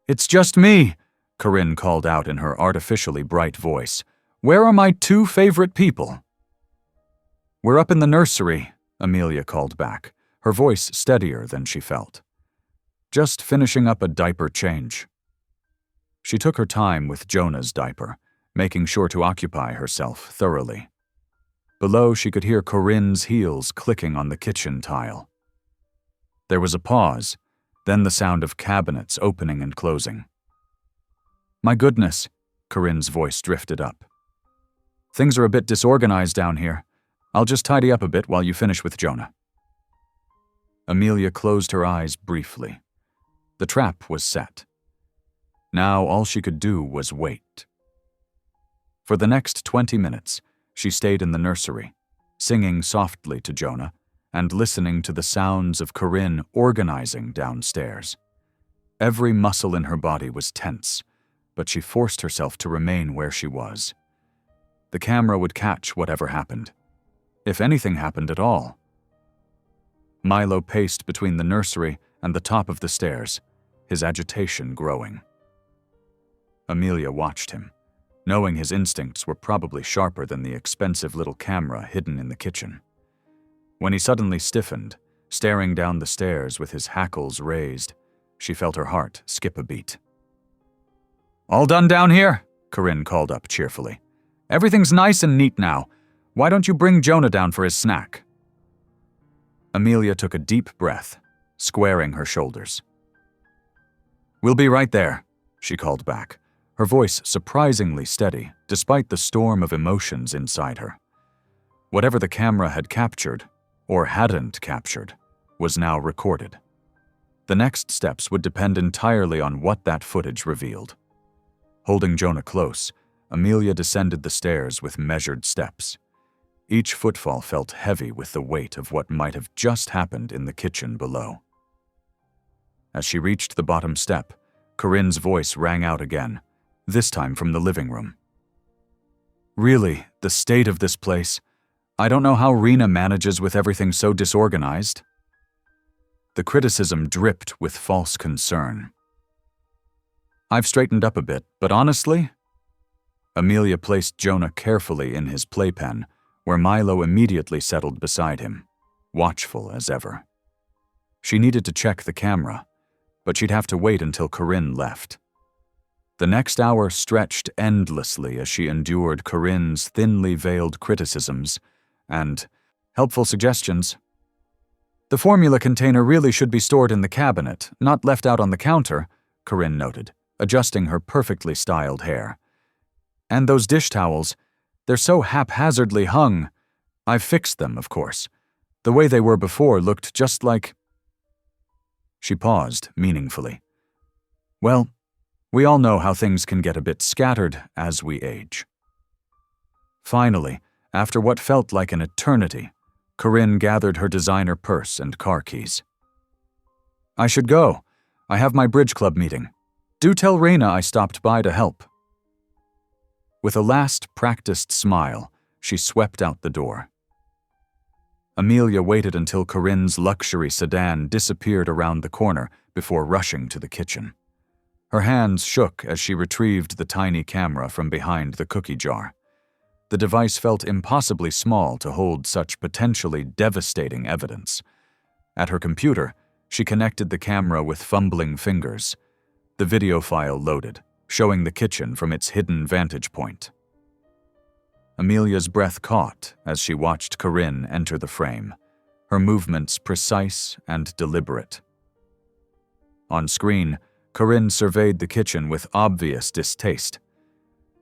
"It's just me," Corinne called out in her artificially bright voice. "Where are my 2 favorite people?" "We're up in the nursery," Amelia called back, her voice steadier than she felt. "Just finishing up a diaper change." She took her time with Jonah's diaper, making sure to occupy herself thoroughly. Below, she could hear Corinne's heels clicking on the kitchen tile. There was a pause, then the sound of cabinets opening and closing. "My goodness," Corinne's voice drifted up. "Things are a bit disorganized down here. I'll just tidy up a bit while you finish with Jonah." Amelia closed her eyes briefly. The trap was set. Now all she could do was wait. For the next 20 minutes, she stayed in the nursery, singing softly to Jonah and listening to the sounds of Corinne organizing downstairs. Every muscle in her body was tense, but she forced herself to remain where she was. The camera would catch whatever happened, if anything happened at all. Milo paced between the nursery and the top of the stairs, his agitation growing. Amelia watched him, knowing his instincts were probably sharper than the expensive little camera hidden in the kitchen. When he suddenly stiffened, staring down the stairs with his hackles raised, she felt her heart skip a beat. "All done down here?" Corinne called up cheerfully. "Everything's nice and neat now. Why don't you bring Jonah down for his snack?" Amelia took a deep breath, squaring her shoulders. "We'll be right there," she called back, her voice surprisingly steady despite the storm of emotions inside her. Whatever the camera had captured, or hadn't captured, was now recorded. The next steps would depend entirely on what that footage revealed. Holding Jonah close, Amelia descended the stairs with measured steps. Each footfall felt heavy with the weight of what might have just happened in the kitchen below. As she reached the bottom step, Corinne's voice rang out again, this time from the living room. "Really, the state of this place. I don't know how Rena manages with everything so disorganized." The criticism dripped with false concern. "I've straightened up a bit, but honestly..." Amelia placed Jonah carefully in his playpen, where Milo immediately settled beside him, watchful as ever. She needed to check the camera, but she'd have to wait until Corinne left. The next hour stretched endlessly as she endured Corinne's thinly veiled criticisms and helpful suggestions. "The formula container really should be stored in the cabinet, not left out on the counter," Corinne noted, adjusting her perfectly styled hair. "And those dish towels, they're so haphazardly hung. I've fixed them, of course. The way they were before looked just like..." She paused meaningfully. "Well, we all know how things can get a bit scattered as we age." Finally, after what felt like an eternity, Corinne gathered her designer purse and car keys. "I should go. I have my bridge club meeting. Do tell Rena I stopped by to help." With a last practiced smile, she swept out the door. Amelia waited until Corinne's luxury sedan disappeared around the corner before rushing to the kitchen. Her hands shook as she retrieved the tiny camera from behind the cookie jar. The device felt impossibly small to hold such potentially devastating evidence. At her computer, she connected the camera with fumbling fingers. The video file loaded, showing the kitchen from its hidden vantage point. Amelia's breath caught as she watched Corinne enter the frame, her movements precise and deliberate. On screen, Corinne surveyed the kitchen with obvious distaste.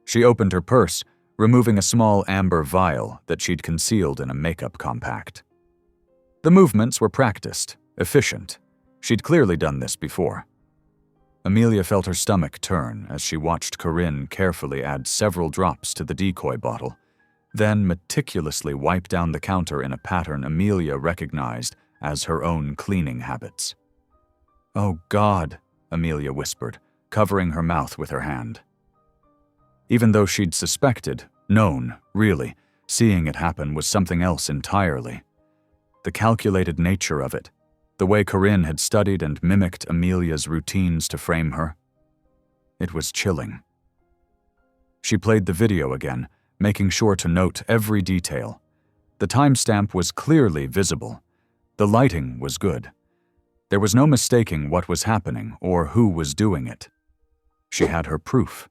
She opened her purse, removing a small amber vial that she'd concealed in a makeup compact. The movements were practiced, efficient. She'd clearly done this before. Amelia felt her stomach turn as she watched Corinne carefully add several drops to the decoy bottle, then meticulously wipe down the counter in a pattern Amelia recognized as her own cleaning habits. "Oh God," Amelia whispered, covering her mouth with her hand. Even though she'd suspected, known, really, seeing it happen was something else entirely. The calculated nature of it, the way Corinne had studied and mimicked Amelia's routines to frame her. It was chilling. She played the video again, making sure to note every detail. The timestamp was clearly visible. The lighting was good. There was no mistaking what was happening or who was doing it. She had her proof.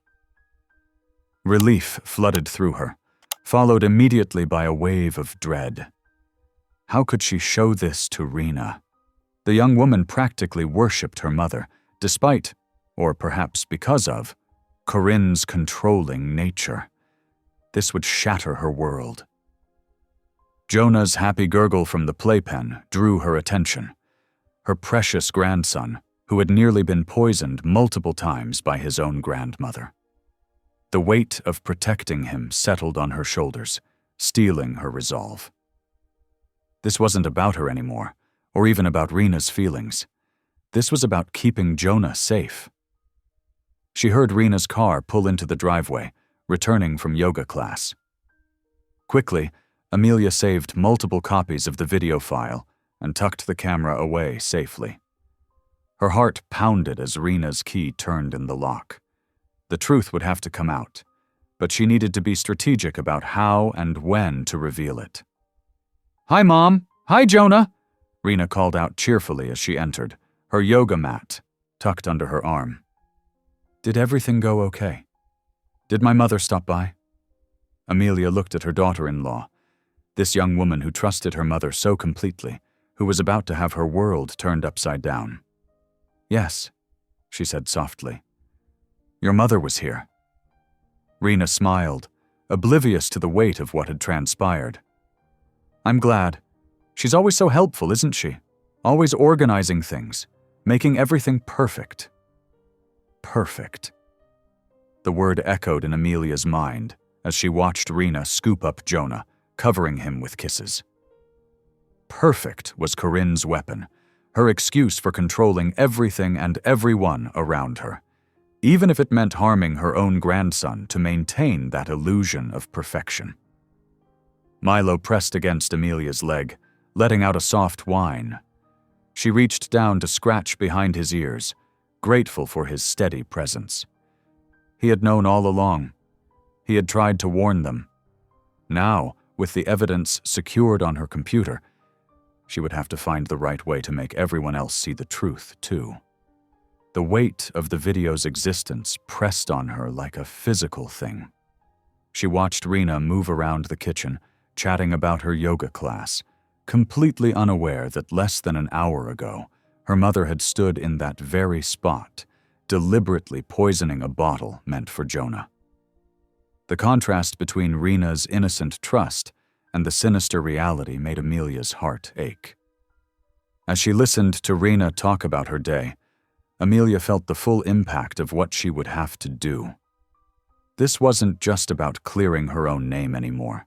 Relief flooded through her, followed immediately by a wave of dread. How could she show this to Rena? The young woman practically worshipped her mother, despite, or perhaps because of, Corinne's controlling nature. This would shatter her world. Jonah's happy gurgle from the playpen drew her attention. Her precious grandson, who had nearly been poisoned multiple times by his own grandmother. The weight of protecting him settled on her shoulders, steeling her resolve. This wasn't about her anymore, or even about Rena's feelings. This was about keeping Jonah safe. She heard Rena's car pull into the driveway, returning from yoga class. Quickly, Amelia saved multiple copies of the video file and tucked the camera away safely. Her heart pounded as Rena's key turned in the lock. The truth would have to come out, but she needed to be strategic about how and when to reveal it. "Hi, Mom! Hi, Jonah!" Rena called out cheerfully as she entered, her yoga mat tucked under her arm. "Did everything go okay? Did my mother stop by?" Amelia looked at her daughter-in-law, this young woman who trusted her mother so completely, who was about to have her world turned upside down. "Yes," she said softly. "Your mother was here." Rena smiled, oblivious to the weight of what had transpired. "I'm glad. She's always so helpful, isn't she? Always organizing things, making everything perfect." Perfect. The word echoed in Amelia's mind as she watched Rena scoop up Jonah, covering him with kisses. Perfect was Corinne's weapon, her excuse for controlling everything and everyone around her, even if it meant harming her own grandson to maintain that illusion of perfection. Milo pressed against Amelia's leg, letting out a soft whine. She reached down to scratch behind his ears, grateful for his steady presence. He had known all along. He had tried to warn them. Now, with the evidence secured on her computer, she would have to find the right way to make everyone else see the truth, too. The weight of the video's existence pressed on her like a physical thing. She watched Rena move around the kitchen, chatting about her yoga class, completely unaware that less than an hour ago, her mother had stood in that very spot, deliberately poisoning a bottle meant for Jonah. The contrast between Rena's innocent trust and the sinister reality made Amelia's heart ache. As she listened to Rena talk about her day, Amelia felt the full impact of what she would have to do. This wasn't just about clearing her own name anymore.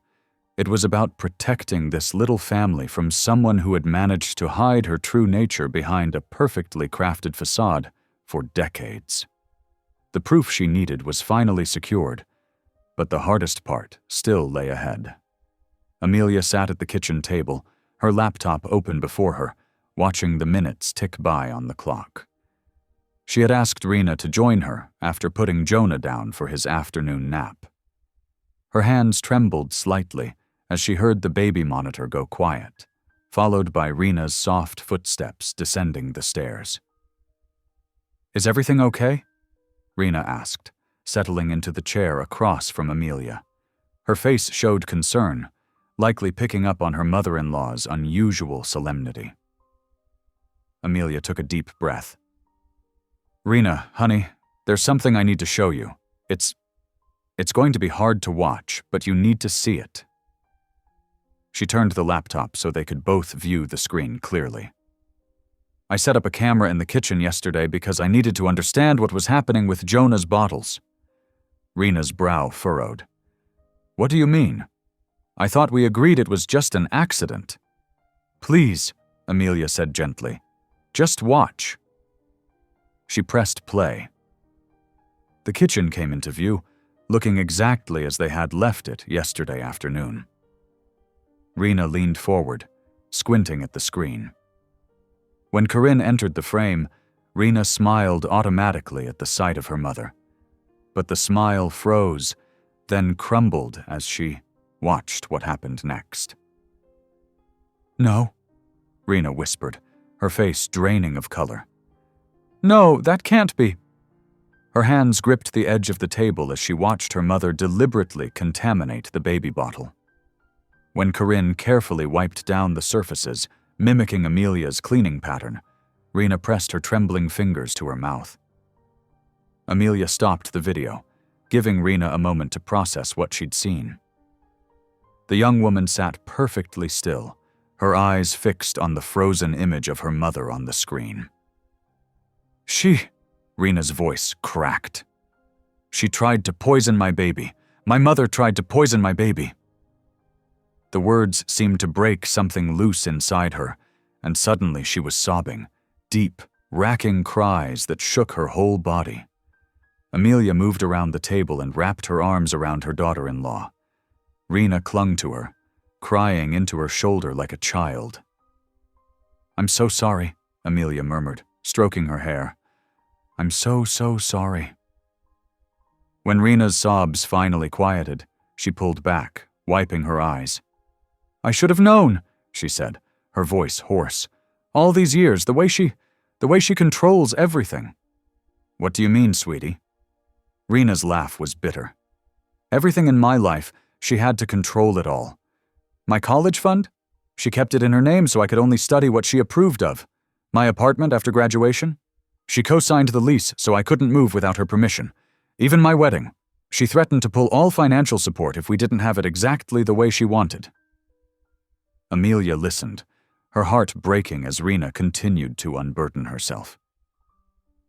It was about protecting this little family from someone who had managed to hide her true nature behind a perfectly crafted facade for decades. The proof she needed was finally secured, but the hardest part still lay ahead. Amelia sat at the kitchen table, her laptop open before her, watching the minutes tick by on the clock. She had asked Rena to join her after putting Jonah down for his afternoon nap. Her hands trembled slightly as she heard the baby monitor go quiet, followed by Rena's soft footsteps descending the stairs. "Is everything okay?" Rena asked, settling into the chair across from Amelia. Her face showed concern, likely picking up on her mother-in-law's unusual solemnity. Amelia took a deep breath. "Rena, honey, there's something I need to show you. It's going to be hard to watch, but you need to see it." She turned the laptop so they could both view the screen clearly. "I set up a camera in the kitchen yesterday because I needed to understand what was happening with Jonah's bottles." Rena's brow furrowed. "What do you mean? I thought we agreed it was just an accident." "Please," Amelia said gently. "Just watch." She pressed play. The kitchen came into view, looking exactly as they had left it yesterday afternoon. Rena leaned forward, squinting at the screen. When Corinne entered the frame, Rena smiled automatically at the sight of her mother. But the smile froze, then crumbled as she watched what happened next. No, Rena whispered, her face draining of color. No, that can't be. Her hands gripped the edge of the table as she watched her mother deliberately contaminate the baby bottle. When Corinne carefully wiped down the surfaces, mimicking Amelia's cleaning pattern, Rena pressed her trembling fingers to her mouth. Amelia stopped the video, giving Rena a moment to process what she'd seen. The young woman sat perfectly still, her eyes fixed on the frozen image of her mother on the screen. Rena's voice cracked. She tried to poison my baby. My mother tried to poison my baby. The words seemed to break something loose inside her, and suddenly she was sobbing, deep, racking cries that shook her whole body. Amelia moved around the table and wrapped her arms around her daughter-in-law. Rena clung to her, crying into her shoulder like a child. I'm so sorry, Amelia murmured, stroking her hair. I'm so sorry. When Rena's sobs finally quieted, she pulled back, wiping her eyes. I should have known, she said, her voice hoarse. All these years, the way she controls everything. What do you mean, sweetie? Rena's laugh was bitter. Everything in my life, she had to control it all. My college fund? She kept it in her name so I could only study what she approved of. My apartment after graduation? She co-signed the lease so I couldn't move without her permission. Even my wedding. She threatened to pull all financial support if we didn't have it exactly the way she wanted. Amelia listened, her heart breaking as Rena continued to unburden herself.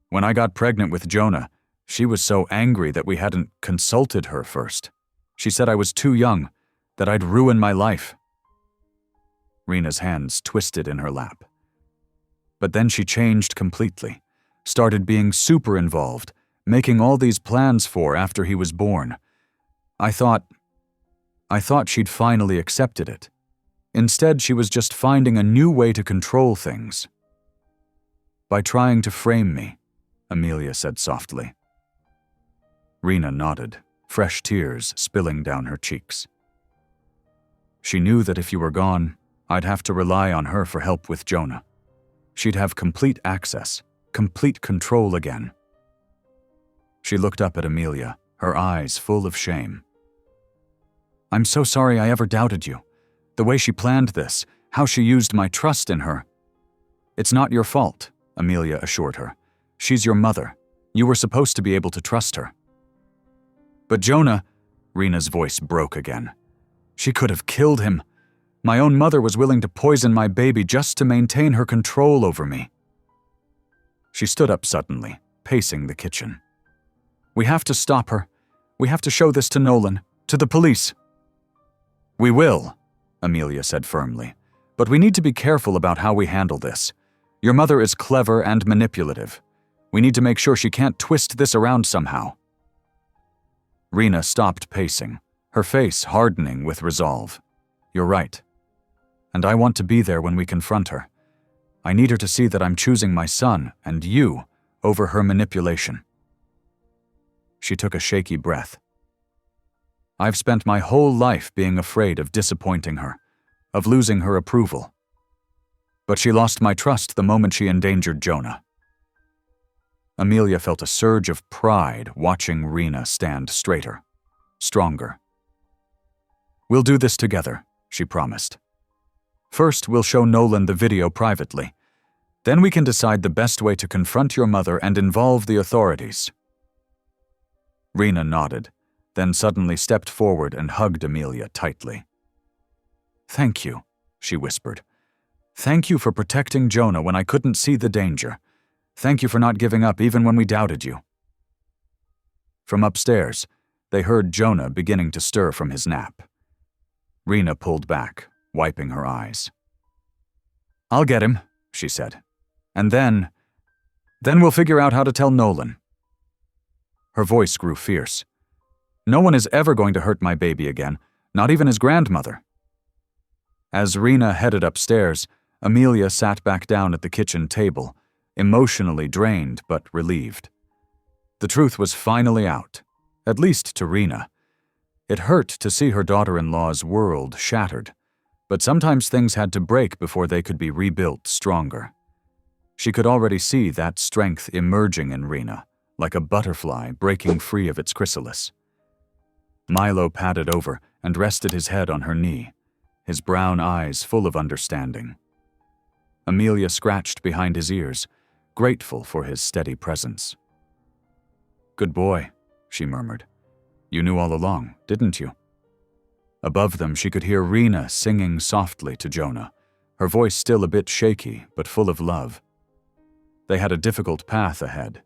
When I got pregnant with Jonah, she was so angry that we hadn't consulted her first. She said I was too young, that I'd ruin my life. Rena's hands twisted in her lap. But then she changed completely, started being super involved, making all these plans for after he was born. I thought she'd finally accepted it. Instead, she was just finding a new way to control things. By trying to frame me, Amelia said softly. Rena nodded, fresh tears spilling down her cheeks. She knew that if you were gone, I'd have to rely on her for help with Jonah. She'd have complete access, complete control again. She looked up at Amelia, her eyes full of shame. I'm so sorry I ever doubted you. The way she planned this, how she used my trust in her. It's not your fault, Amelia assured her. She's your mother. You were supposed to be able to trust her. But Jonah, Rena's voice broke again. She could have killed him. My own mother was willing to poison my baby just to maintain her control over me. She stood up suddenly, pacing the kitchen. We have to stop her. We have to show this to Nolan, to the police. We will, Amelia said firmly, but we need to be careful about how we handle this. Your mother is clever and manipulative. We need to make sure she can't twist this around somehow. Rena stopped pacing, her face hardening with resolve. You're right. And I want to be there when we confront her. I need her to see that I'm choosing my son and you over her manipulation. She took a shaky breath. I've spent my whole life being afraid of disappointing her, of losing her approval. But she lost my trust the moment she endangered Jonah. Amelia felt a surge of pride watching Rena stand straighter, stronger. We'll do this together, she promised. First, we'll show Nolan the video privately. Then we can decide the best way to confront your mother and involve the authorities. Rena nodded, then suddenly stepped forward and hugged Amelia tightly. Thank you, she whispered. Thank you for protecting Jonah when I couldn't see the danger. Thank you for not giving up even when we doubted you. From upstairs, they heard Jonah beginning to stir from his nap. Rena pulled back, wiping her eyes. I'll get him, she said. And then we'll figure out how to tell Nolan. Her voice grew fierce. No one is ever going to hurt my baby again, not even his grandmother. As Rena headed upstairs, Amelia sat back down at the kitchen table, emotionally drained but relieved. The truth was finally out, at least to Rena. It hurt to see her daughter-in-law's world shattered, But sometimes things had to break before they could be rebuilt stronger. She could already see that strength emerging in Rena, like a butterfly breaking free of its chrysalis. Milo padded over and rested his head on her knee, his brown eyes full of understanding. Amelia scratched behind his ears, grateful for his steady presence. "Good boy," she murmured. "You knew all along, didn't you?" Above them, she could hear Rena singing softly to Jonah, her voice still a bit shaky but full of love. They had a difficult path ahead,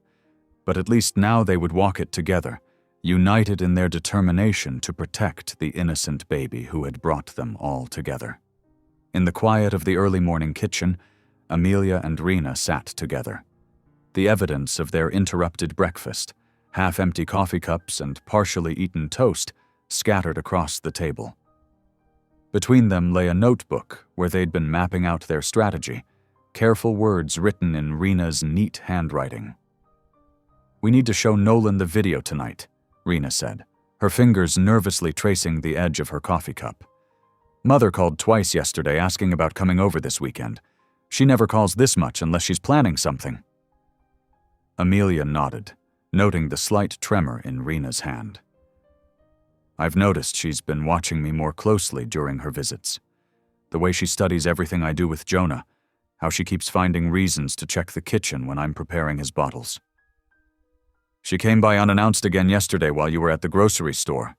but at least now they would walk it together, united in their determination to protect the innocent baby who had brought them all together. In the quiet of the early morning kitchen, Amelia and Rena sat together. The evidence of their interrupted breakfast, half-empty coffee cups and partially eaten toast, scattered across the table. Between them lay a notebook where they'd been mapping out their strategy, careful words written in Rena's neat handwriting. "We need to show Nolan the video tonight," Rena said, her fingers nervously tracing the edge of her coffee cup. "Mother called twice yesterday asking about coming over this weekend. She never calls this much unless she's planning something." Amelia nodded, noting the slight tremor in Rena's hand. "I've noticed she's been watching me more closely during her visits. The way she studies everything I do with Jonah, how she keeps finding reasons to check the kitchen when I'm preparing his bottles. She came by unannounced again yesterday while you were at the grocery store,"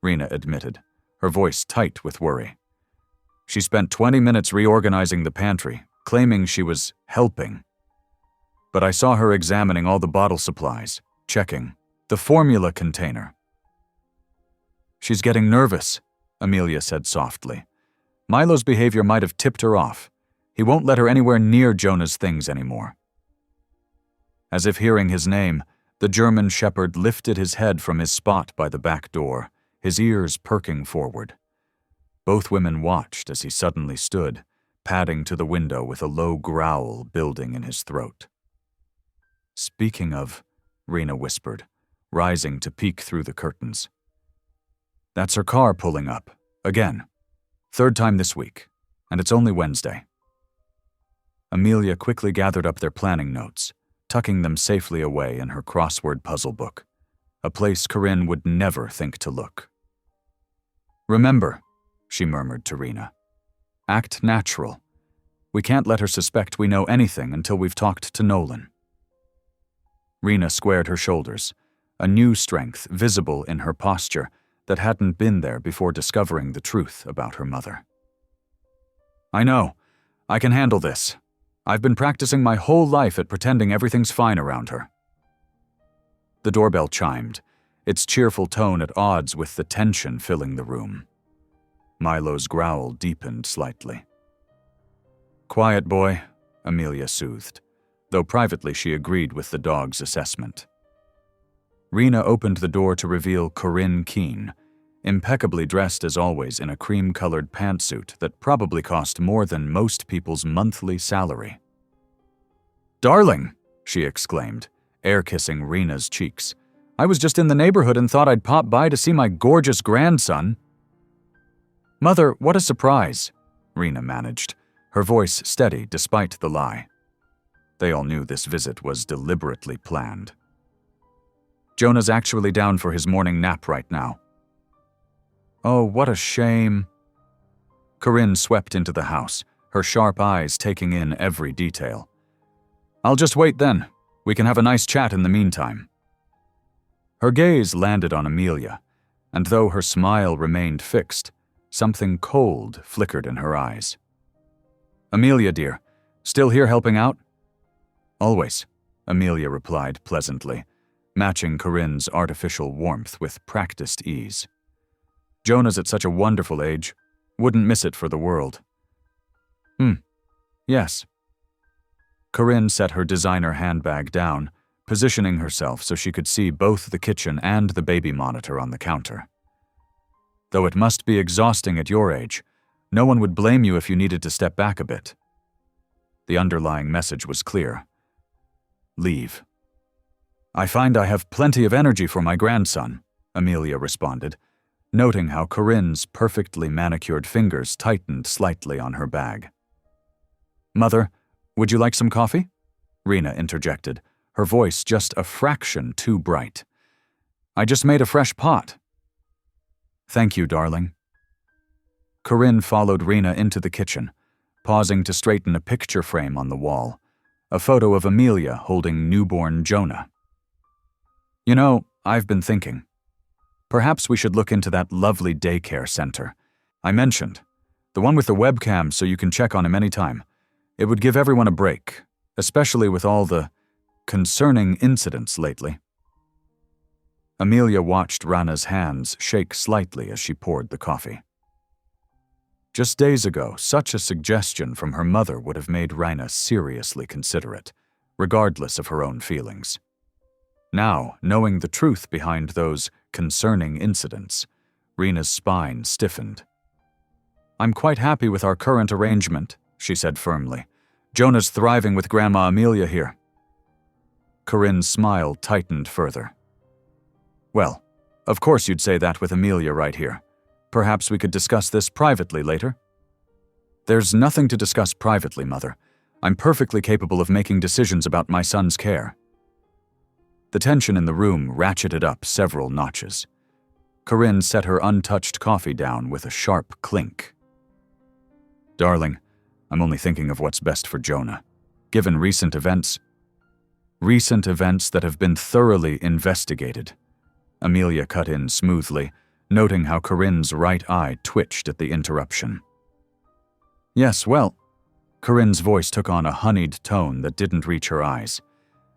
Rena admitted, her voice tight with worry. "She spent 20 minutes reorganizing the pantry, claiming she was helping. But I saw her examining all the bottle supplies, checking the formula container." "She's getting nervous," Amelia said softly. "Milo's behavior might have tipped her off. He won't let her anywhere near Jonah's things anymore." As if hearing his name, the German shepherd lifted his head from his spot by the back door, his ears perking forward. Both women watched as he suddenly stood, padding to the window with a low growl building in his throat. "Speaking of," Rena whispered, rising to peek through the curtains. "That's her car pulling up, again. Third time this week, and it's only Wednesday." Amelia quickly gathered up their planning notes, tucking them safely away in her crossword puzzle book, a place Corinne would never think to look. "Remember," she murmured to Rena, "act natural. We can't let her suspect we know anything until we've talked to Nolan." Rena squared her shoulders, a new strength visible in her posture that hadn't been there before discovering the truth about her mother. "I know. I can handle this. I've been practicing my whole life at pretending everything's fine around her." The doorbell chimed, its cheerful tone at odds with the tension filling the room. Milo's growl deepened slightly. "Quiet, boy," Amelia soothed, though privately she agreed with the dog's assessment. Rena opened the door to reveal Corinne Keene, impeccably dressed as always in a cream-colored pantsuit that probably cost more than most people's monthly salary. "Darling," she exclaimed, air-kissing Rena's cheeks. "I was just in the neighborhood and thought I'd pop by to see my gorgeous grandson." "Mother, what a surprise," Rena managed, her voice steady despite the lie. They all knew this visit was deliberately planned. "Jonah's actually down for his morning nap right now." "Oh, what a shame." Corinne swept into the house, her sharp eyes taking in every detail. "I'll just wait then. We can have a nice chat in the meantime." Her gaze landed on Amelia, and though her smile remained fixed, something cold flickered in her eyes. "Amelia, dear, still here helping out?" "Always," Amelia replied pleasantly, matching Corinne's artificial warmth with practiced ease. "Jonah's at such a wonderful age. Wouldn't miss it for the world." Yes." Corinne set her designer handbag down, positioning herself so she could see both the kitchen and the baby monitor on the counter. "Though it must be exhausting at your age, no one would blame you if you needed to step back a bit." The underlying message was clear. "Leave." "I find I have plenty of energy for my grandson," Amelia responded, noting how Corinne's perfectly manicured fingers tightened slightly on her bag. "Mother, would you like some coffee?" Rena interjected, her voice just a fraction too bright. "I just made a fresh pot." "Thank you, darling." Corinne followed Rena into the kitchen, pausing to straighten a picture frame on the wall, a photo of Amelia holding newborn Jonah. "You know, I've been thinking. Perhaps we should look into that lovely daycare center I mentioned, the one with the webcam so you can check on him anytime. It would give everyone a break, especially with all the concerning incidents lately." Amelia watched Rana's hands shake slightly as she poured the coffee. Just days ago, such a suggestion from her mother would have made Rana seriously consider it, regardless of her own feelings. Now, knowing the truth behind those concerning incidents, Rena's spine stiffened. "I'm quite happy with our current arrangement," she said firmly. "Jonah's thriving with Grandma Amelia here." Corinne's smile tightened further. "Well, of course you'd say that with Amelia right here. Perhaps we could discuss this privately later." "There's nothing to discuss privately, Mother. I'm perfectly capable of making decisions about my son's care." The tension in the room ratcheted up several notches. Corinne set her untouched coffee down with a sharp clink. "Darling, I'm only thinking of what's best for Jonah. Given recent events that have been thoroughly investigated," Amelia cut in smoothly, noting how Corinne's right eye twitched at the interruption. "Yes, well," Corinne's voice took on a honeyed tone that didn't reach her eyes.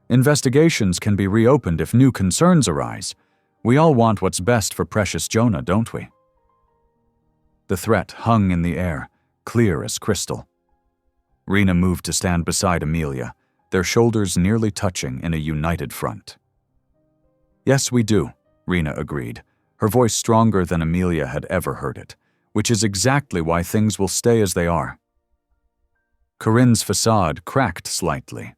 "Investigations can be reopened if new concerns arise. We all want what's best for precious Jonah, don't we?" The threat hung in the air, clear as crystal. Rena moved to stand beside Amelia, their shoulders nearly touching in a united front. "Yes, we do," Rena agreed, her voice stronger than Amelia had ever heard it, which is exactly why things will stay as they are. Corinne's facade cracked slightly,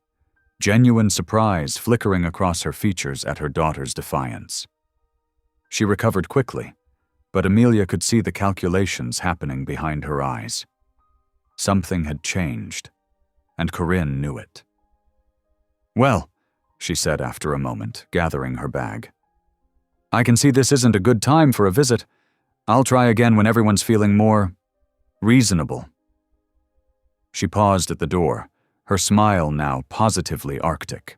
genuine surprise flickering across her features at her daughter's defiance. She recovered quickly, but Amelia could see the calculations happening behind her eyes. Something had changed, and Corinne knew it. "Well," she said after a moment, gathering her bag, "I can see this isn't a good time for a visit. I'll try again when everyone's feeling more reasonable." She paused at the door, her smile now positively arctic.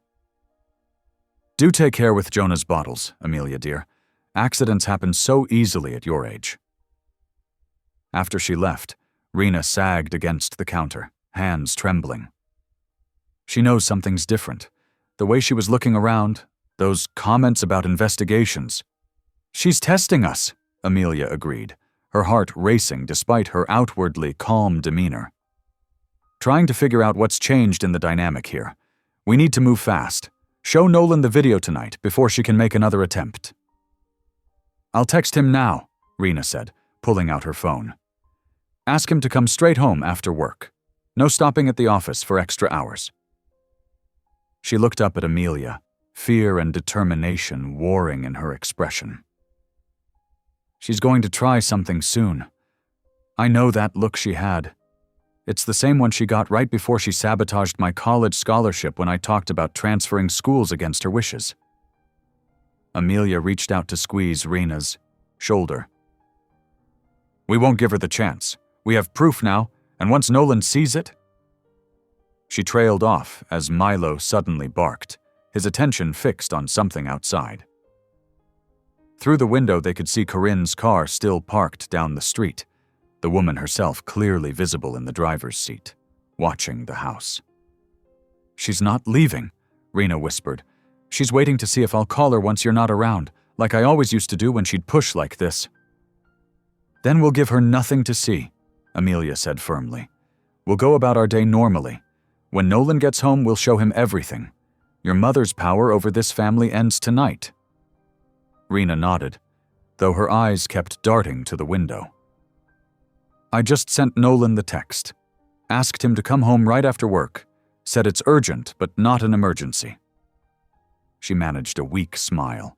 "Do take care with Jonah's bottles, Amelia dear. Accidents happen so easily at your age." After she left, Rena sagged against the counter, hands trembling. She knows something's different. The way she was looking around, those comments about investigations. "She's testing us," Amelia agreed, her heart racing despite her outwardly calm demeanor. "Trying to figure out what's changed in the dynamic here. We need to move fast. Show Nolan the video tonight before she can make another attempt." "I'll text him now," Rena said, pulling out her phone. "Ask him to come straight home after work. No stopping at the office for extra hours." She looked up at Amelia, fear and determination warring in her expression. "She's going to try something soon. I know that look she had. It's the same one she got right before she sabotaged my college scholarship when I talked about transferring schools against her wishes." Amelia reached out to squeeze Rena's shoulder. "We won't give her the chance. We have proof now, and once Nolan sees it—" She trailed off as Milo suddenly barked, his attention fixed on something outside. Through the window they could see Corinne's car still parked down the street, the woman herself clearly visible in the driver's seat, watching the house. "She's not leaving," Rena whispered. "She's waiting to see if I'll call her once you're not around, like I always used to do when she'd push like this." "Then we'll give her nothing to see," Amelia said firmly. "We'll go about our day normally. When Nolan gets home, we'll show him everything. Your mother's power over this family ends tonight." Rena nodded, though her eyes kept darting to the window. "I just sent Nolan the text. Asked him to come home right after work. Said it's urgent, but not an emergency." She managed a weak smile.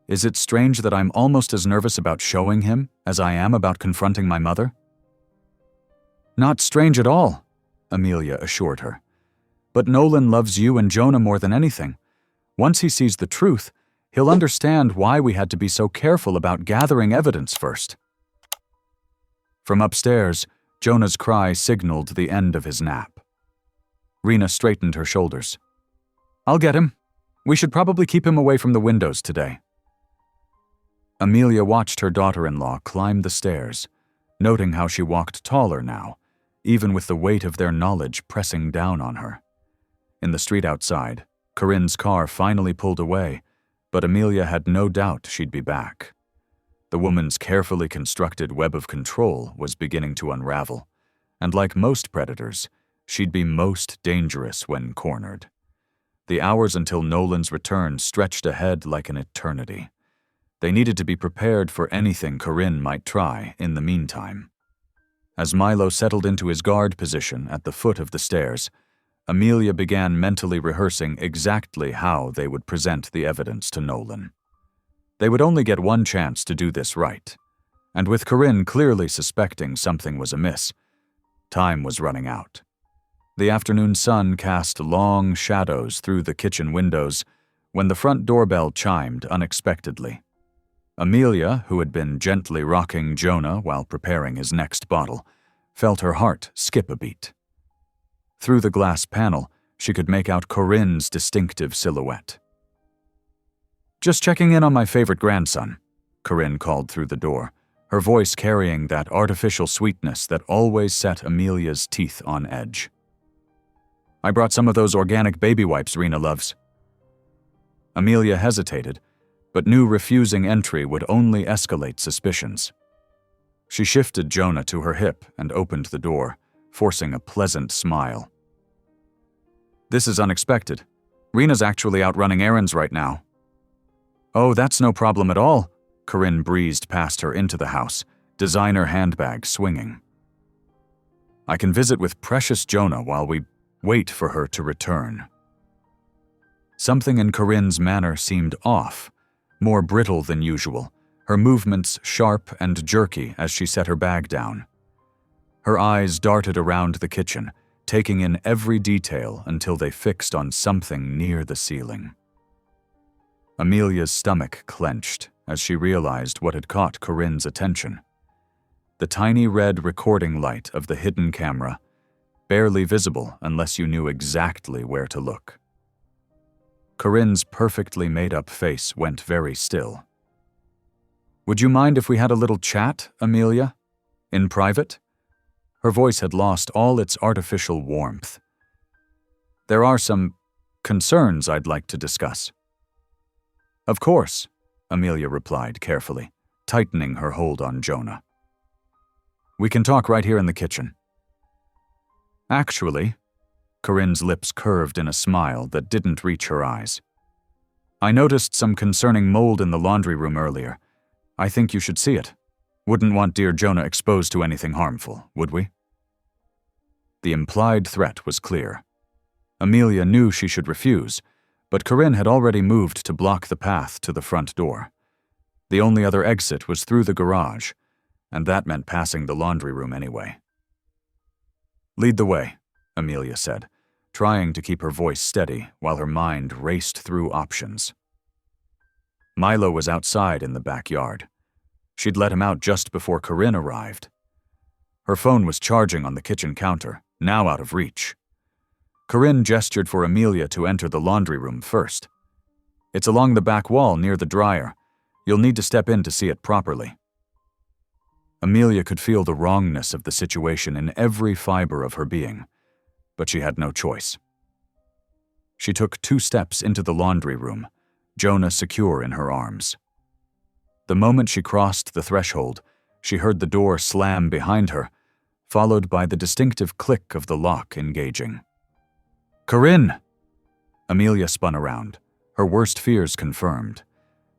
Is it strange that I'm almost as nervous about showing him as I am about confronting my mother? Not strange at all, Amelia assured her. But Nolan loves you and Jonah more than anything. Once he sees the truth, he'll understand why we had to be so careful about gathering evidence first. From upstairs, Jonah's cry signaled the end of his nap. Rena straightened her shoulders. I'll get him. We should probably keep him away from the windows today. Amelia watched her daughter-in-law climb the stairs, noting how she walked taller now, even with the weight of their knowledge pressing down on her. In the street outside, Corinne's car finally pulled away, but Amelia had no doubt she'd be back. The woman's carefully constructed web of control was beginning to unravel, and like most predators, she'd be most dangerous when cornered. The hours until Nolan's return stretched ahead like an eternity. They needed to be prepared for anything Corinne might try in the meantime. As Milo settled into his guard position at the foot of the stairs, Amelia began mentally rehearsing exactly how they would present the evidence to Nolan. They would only get one chance to do this right, and with Corinne clearly suspecting something was amiss, time was running out. The afternoon sun cast long shadows through the kitchen windows when the front doorbell chimed unexpectedly. Amelia, who had been gently rocking Jonah while preparing his next bottle, felt her heart skip a beat. Through the glass panel, she could make out Corinne's distinctive silhouette. Just checking in on my favorite grandson, Corinne called through the door, her voice carrying that artificial sweetness that always set Amelia's teeth on edge. I brought some of those organic baby wipes Rena loves. Amelia hesitated, but knew refusing entry would only escalate suspicions. She shifted Jonah to her hip and opened the door, forcing a pleasant smile. This is unexpected. Rena's actually out running errands right now. Oh, that's no problem at all, Corinne breezed past her into the house, designer handbag swinging. I can visit with precious Jonah while we wait for her to return. Something in Corinne's manner seemed off, more brittle than usual, her movements sharp and jerky as she set her bag down. Her eyes darted around the kitchen, taking in every detail until they fixed on something near the ceiling. Amelia's stomach clenched as she realized what had caught Corinne's attention. The tiny red recording light of the hidden camera, barely visible unless you knew exactly where to look. Corinne's perfectly made-up face went very still. Would you mind if we had a little chat, Amelia? In private? Her voice had lost all its artificial warmth. There are some concerns I'd like to discuss. Of course, Amelia replied carefully, tightening her hold on Jonah. We can talk right here in the kitchen. Actually, Corinne's lips curved in a smile that didn't reach her eyes. I noticed some concerning mold in the laundry room earlier. I think you should see it. Wouldn't want dear Jonah exposed to anything harmful, would we? The implied threat was clear. Amelia knew she should refuse, but Corinne had already moved to block the path to the front door. The only other exit was through the garage, and that meant passing the laundry room anyway. Lead the way, Amelia said, trying to keep her voice steady while her mind raced through options. Milo was outside in the backyard. She'd let him out just before Corinne arrived. Her phone was charging on the kitchen counter, now out of reach. Corinne gestured for Amelia to enter the laundry room first. It's along the back wall near the dryer. You'll need to step in to see it properly. Amelia could feel the wrongness of the situation in every fiber of her being, but she had no choice. She took 2 steps into the laundry room, Jonah secure in her arms. The moment she crossed the threshold, she heard the door slam behind her, followed by the distinctive click of the lock engaging. Corinne! Amelia spun around, her worst fears confirmed.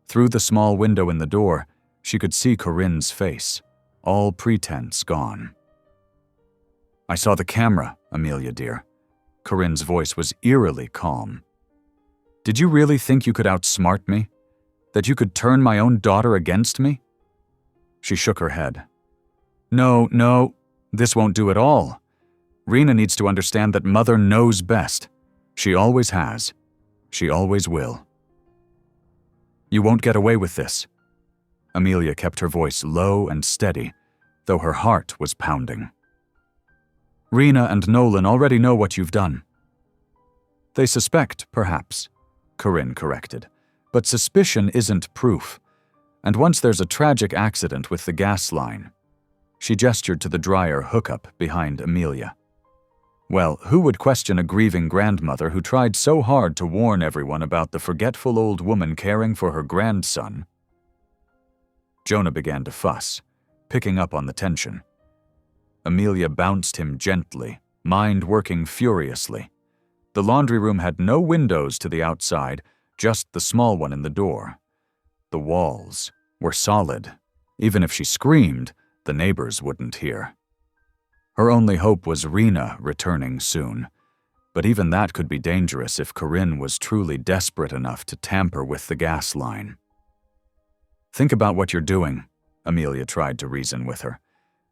Through the small window in the door, she could see Corinne's face, all pretense gone. I saw the camera, Amelia dear. Corinne's voice was eerily calm. Did you really think you could outsmart me? That you could turn my own daughter against me?" She shook her head. No, this won't do at all. Rena needs to understand that Mother knows best. She always has. She always will. You won't get away with this." Amelia kept her voice low and steady, though her heart was pounding. "Rena and Nolan already know what you've done." "They suspect, perhaps," Corinne corrected, "but suspicion isn't proof. And once there's a tragic accident with the gas line," she gestured to the dryer hookup behind Amelia. "Well, who would question a grieving grandmother who tried so hard to warn everyone about the forgetful old woman caring for her grandson?" Jonah began to fuss, picking up on the tension. Amelia bounced him gently, mind working furiously. The laundry room had no windows to the outside, just the small one in the door. The walls were solid. Even if she screamed, the neighbors wouldn't hear. Her only hope was Rena returning soon, but even that could be dangerous if Corinne was truly desperate enough to tamper with the gas line. "Think about what you're doing," Amelia tried to reason with her.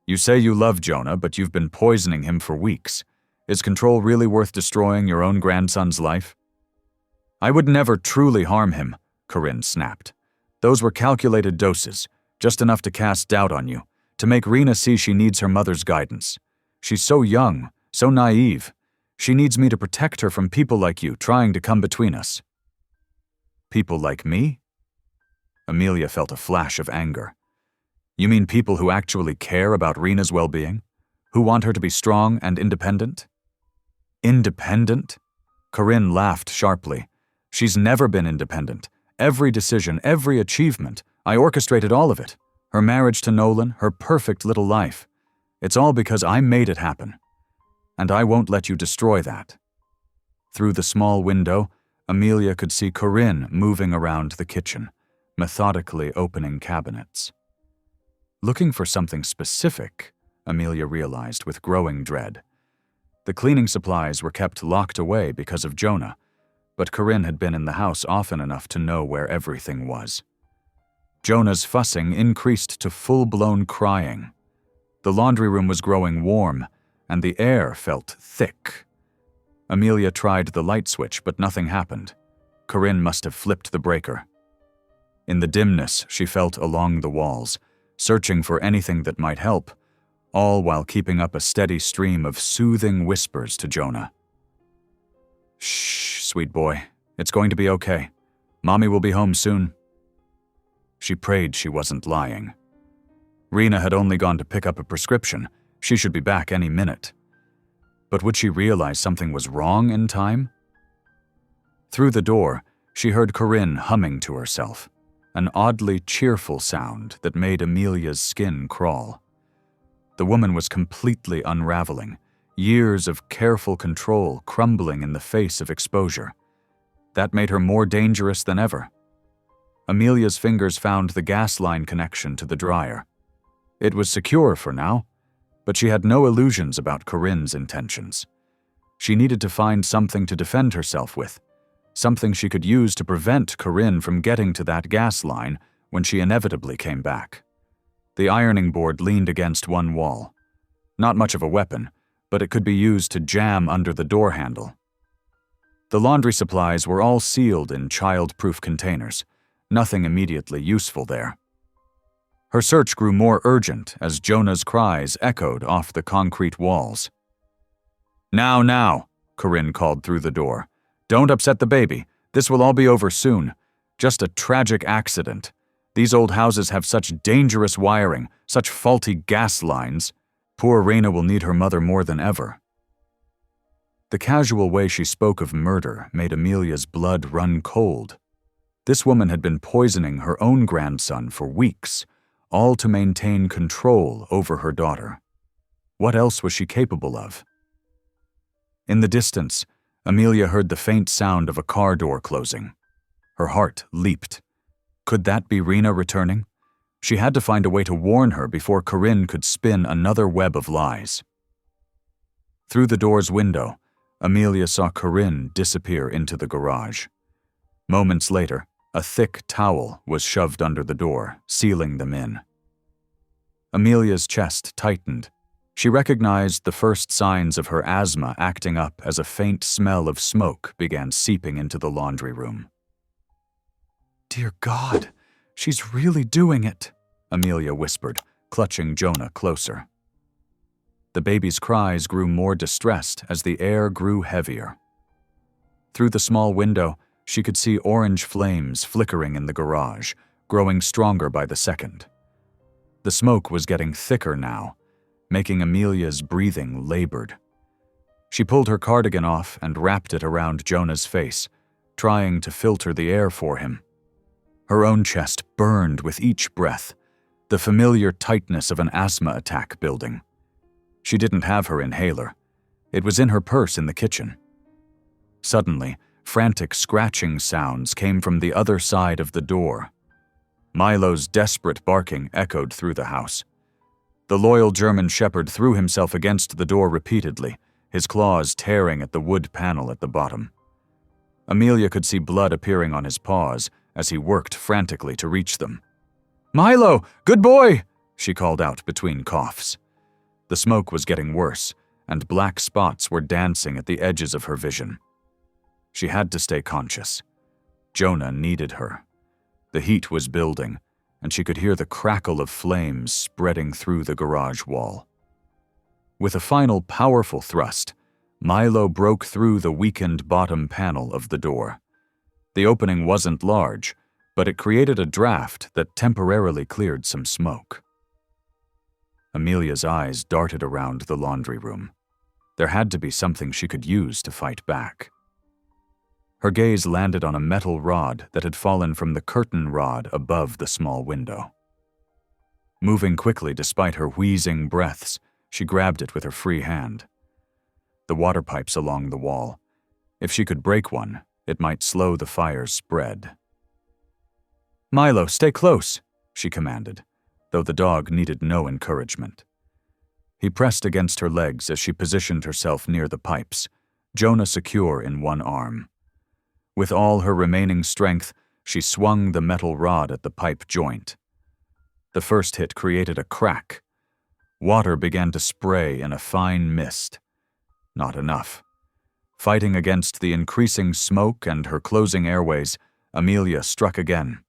"You say you love Jonah, but you've been poisoning him for weeks. Is control really worth destroying your own grandson's life?" "I would never truly harm him," Corinne snapped. "Those were calculated doses, just enough to cast doubt on you, to make Rena see she needs her mother's guidance. She's so young, so naive. She needs me to protect her from people like you trying to come between us." "People like me?" Amelia felt a flash of anger. "You mean people who actually care about Rena's well-being? Who want her to be strong and independent?" "Independent?" Corinne laughed sharply. "She's never been independent. Every decision, every achievement, I orchestrated all of it. Her marriage to Nolan, her perfect little life. It's all because I made it happen. And I won't let you destroy that." Through the small window, Amelia could see Corinne moving around the kitchen, methodically opening cabinets. Looking for something specific, Amelia realized with growing dread. The cleaning supplies were kept locked away because of Jonah, but Corinne had been in the house often enough to know where everything was. Jonah's fussing increased to full-blown crying. The laundry room was growing warm, and the air felt thick. Amelia tried the light switch, but nothing happened. Corinne must have flipped the breaker. In the dimness, she felt along the walls, searching for anything that might help, all while keeping up a steady stream of soothing whispers to Jonah. "Shh, sweet boy. It's going to be okay. Mommy will be home soon." She prayed she wasn't lying. Rena had only gone to pick up a prescription. She should be back any minute. But would she realize something was wrong in time? Through the door, she heard Corinne humming to herself, an oddly cheerful sound that made Amelia's skin crawl. The woman was completely unraveling, years of careful control crumbling in the face of exposure. That made her more dangerous than ever. Amelia's fingers found the gas line connection to the dryer. It was secure for now, but she had no illusions about Corinne's intentions. She needed to find something to defend herself with, something she could use to prevent Corinne from getting to that gas line when she inevitably came back. The ironing board leaned against one wall. Not much of a weapon, but it could be used to jam under the door handle. The laundry supplies were all sealed in child-proof containers, nothing immediately useful there. Her search grew more urgent as Jonah's cries echoed off the concrete walls. Now, Corinne called through the door. "Don't upset the baby. This will all be over soon. Just a tragic accident. These old houses have such dangerous wiring, such faulty gas lines. Poor Rena will need her mother more than ever." The casual way she spoke of murder made Amelia's blood run cold. This woman had been poisoning her own grandson for weeks, all to maintain control over her daughter. What else was she capable of? In the distance, Amelia heard the faint sound of a car door closing. Her heart leaped. Could that be Rena returning? She had to find a way to warn her before Corinne could spin another web of lies. Through the door's window, Amelia saw Corinne disappear into the garage. Moments later, A thick towel was shoved under the door, sealing them in. Amelia's chest tightened. She recognized the first signs of her asthma acting up as a faint smell of smoke began seeping into the laundry room. "Dear God, she's really doing it," Amelia whispered, clutching Jonah closer. The baby's cries grew more distressed as the air grew heavier. Through the small window, she could see orange flames flickering in the garage, growing stronger by the second. The smoke was getting thicker now, making Amelia's breathing labored. She pulled her cardigan off and wrapped it around Jonah's face, trying to filter the air for him. Her own chest burned with each breath, the familiar tightness of an asthma attack building. She didn't have her inhaler. It was in her purse in the kitchen. Suddenly, frantic scratching sounds came from the other side of the door. Milo's desperate barking echoed through the house. The loyal German shepherd threw himself against the door repeatedly, his claws tearing at the wood panel at the bottom. Amelia could see blood appearing on his paws as he worked frantically to reach them. "Milo, good boy!" she called out between coughs. The smoke was getting worse, and black spots were dancing at the edges of her vision. She had to stay conscious. Jonah needed her. The heat was building, and she could hear the crackle of flames spreading through the garage wall. With a final powerful thrust, Milo broke through the weakened bottom panel of the door. The opening wasn't large, but it created a draft that temporarily cleared some smoke. Amelia's eyes darted around the laundry room. There had to be something she could use to fight back. Her gaze landed on a metal rod that had fallen from the curtain rod above the small window. Moving quickly despite her wheezing breaths, she grabbed it with her free hand. The water pipes along the wall. If she could break one, it might slow the fire's spread. "Milo, stay close," she commanded, though the dog needed no encouragement. He pressed against her legs as she positioned herself near the pipes, Jonah secure in one arm. With all her remaining strength, she swung the metal rod at the pipe joint. The first hit created a crack. Water began to spray in a fine mist. Not enough. Fighting against the increasing smoke and her closing airways, Amelia struck again.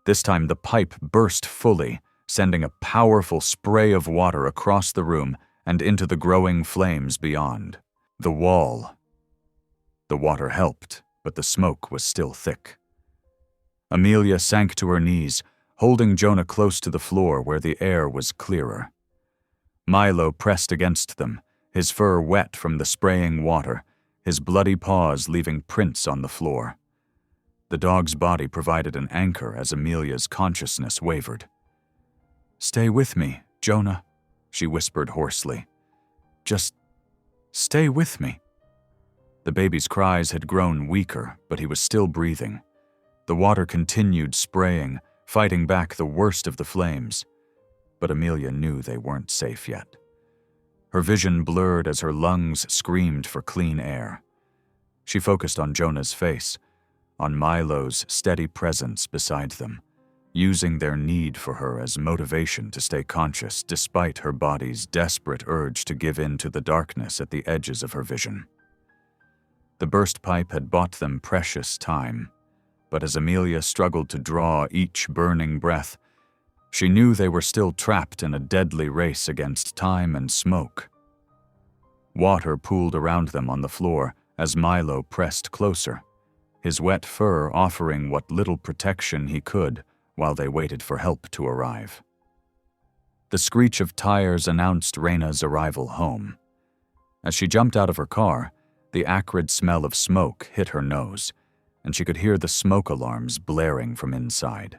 This time the pipe burst fully, sending a powerful spray of water across the room and into the growing flames beyond. The wall. The water helped, but the smoke was still thick. Amelia sank to her knees, holding Jonah close to the floor where the air was clearer. Milo pressed against them, his fur wet from the spraying water, his bloody paws leaving prints on the floor. The dog's body provided an anchor as Amelia's consciousness wavered. "Stay with me, Jonah," she whispered hoarsely. "Just stay with me." The baby's cries had grown weaker, but he was still breathing. The water continued spraying, fighting back the worst of the flames. But Amelia knew they weren't safe yet. Her vision blurred as her lungs screamed for clean air. She focused on Jonah's face, on Milo's steady presence beside them, using their need for her as motivation to stay conscious despite her body's desperate urge to give in to the darkness at the edges of her vision. The burst pipe had bought them precious time, but as Amelia struggled to draw each burning breath, she knew they were still trapped in a deadly race against time and smoke. Water pooled around them on the floor as Milo pressed closer, his wet fur offering what little protection he could while they waited for help to arrive. The screech of tires announced Reina's arrival home. As she jumped out of her car, the acrid smell of smoke hit her nose, and she could hear the smoke alarms blaring from inside.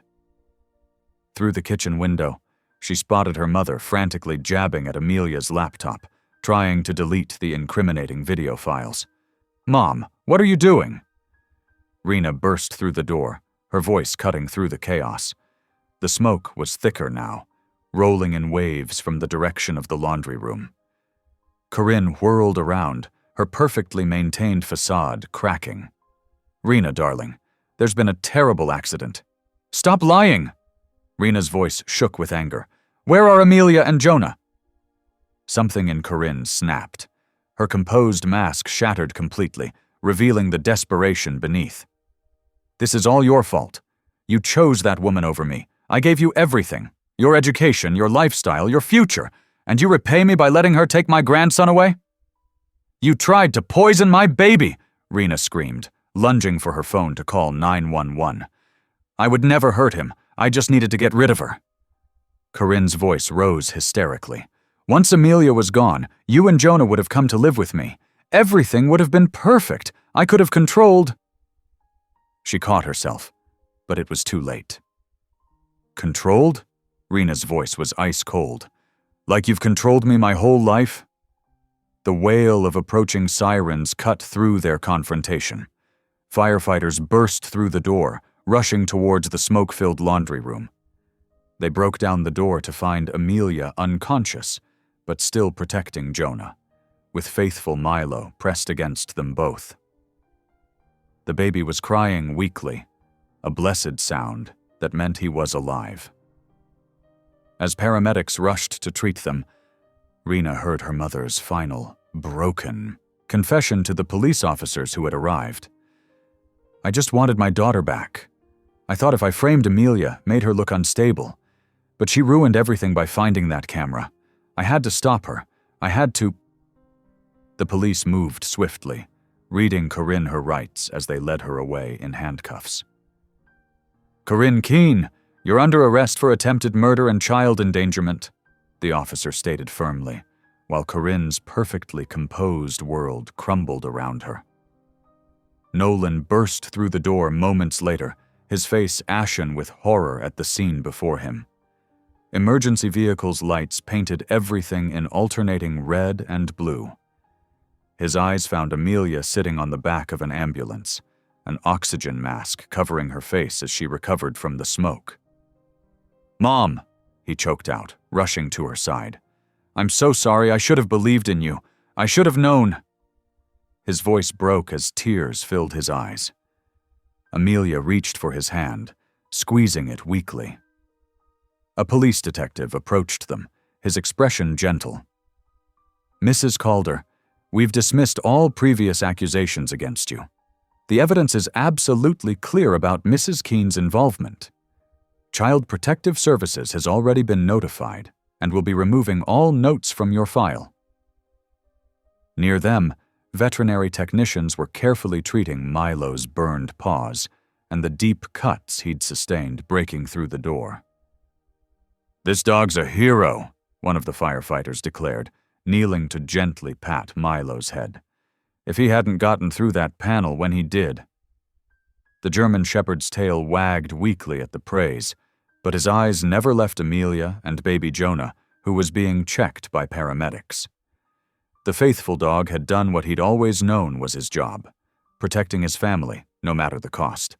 Through the kitchen window, she spotted her mother frantically jabbing at Amelia's laptop, trying to delete the incriminating video files. "Mom, what are you doing?" Reina burst through the door, her voice cutting through the chaos. The smoke was thicker now, rolling in waves from the direction of the laundry room. Corinne whirled around, her perfectly maintained facade cracking. "Reina, darling, There's been a terrible accident." "Stop lying!" Rena's voice shook with anger. "Where are Amelia and Jonah?" Something in Corinne snapped. Her composed mask shattered completely, revealing the desperation beneath. "This is all your fault. You chose that woman over me. I gave you everything. Your education, your lifestyle, your future. And you repay me by letting her take my grandson away?" "You tried to poison my baby!" Rena screamed, lunging for her phone to call 911. "I would never hurt him. I just needed to get rid of her." Corinne's voice rose hysterically. "Once Amelia was gone, you and Jonah would have come to live with me. Everything would have been perfect. I could have controlled—" She caught herself, but it was too late. "Controlled?" Rena's voice was ice cold. "Like you've controlled me my whole life?" The wail of approaching sirens cut through their confrontation. Firefighters burst through the door, rushing towards the smoke-filled laundry room. They broke down the door to find Amelia unconscious, but still protecting Jonah, with faithful Milo pressed against them both. The baby was crying weakly, a blessed sound that meant he was alive. As paramedics rushed to treat them, Rena heard her mother's final, broken confession to the police officers who had arrived. "I just wanted my daughter back. I thought if I framed Amelia, made her look unstable. But she ruined everything by finding that camera. I had to stop her. I had to—" The police moved swiftly, reading Corinne her rights as they led her away in handcuffs. "Corinne Keene, you're under arrest for attempted murder and child endangerment," the officer stated firmly, while Corinne's perfectly composed world crumbled around her. Nolan burst through the door moments later, his face ashen with horror at the scene before him. Emergency vehicles' lights painted everything in alternating red and blue. His eyes found Amelia sitting on the back of an ambulance, an oxygen mask covering her face as she recovered from the smoke. "Mom," he choked out, rushing to her side. "I'm so sorry. I should have believed in you. I should have known." His voice broke as tears filled his eyes. Amelia reached for his hand, squeezing it weakly. A police detective approached them, his expression gentle. "Mrs. Calder, we've dismissed all previous accusations against you. The evidence is absolutely clear about Mrs. Keene's involvement. Child Protective Services has already been notified and will be removing all notes from your file." Near them, veterinary technicians were carefully treating Milo's burned paws and the deep cuts he'd sustained breaking through the door. "This dog's a hero," one of the firefighters declared, kneeling to gently pat Milo's head. "If he hadn't gotten through that panel when he did." The German shepherd's tail wagged weakly at the praise, but his eyes never left Amelia and baby Jonah, who was being checked by paramedics. The faithful dog had done what he'd always known was his job, protecting his family, no matter the cost.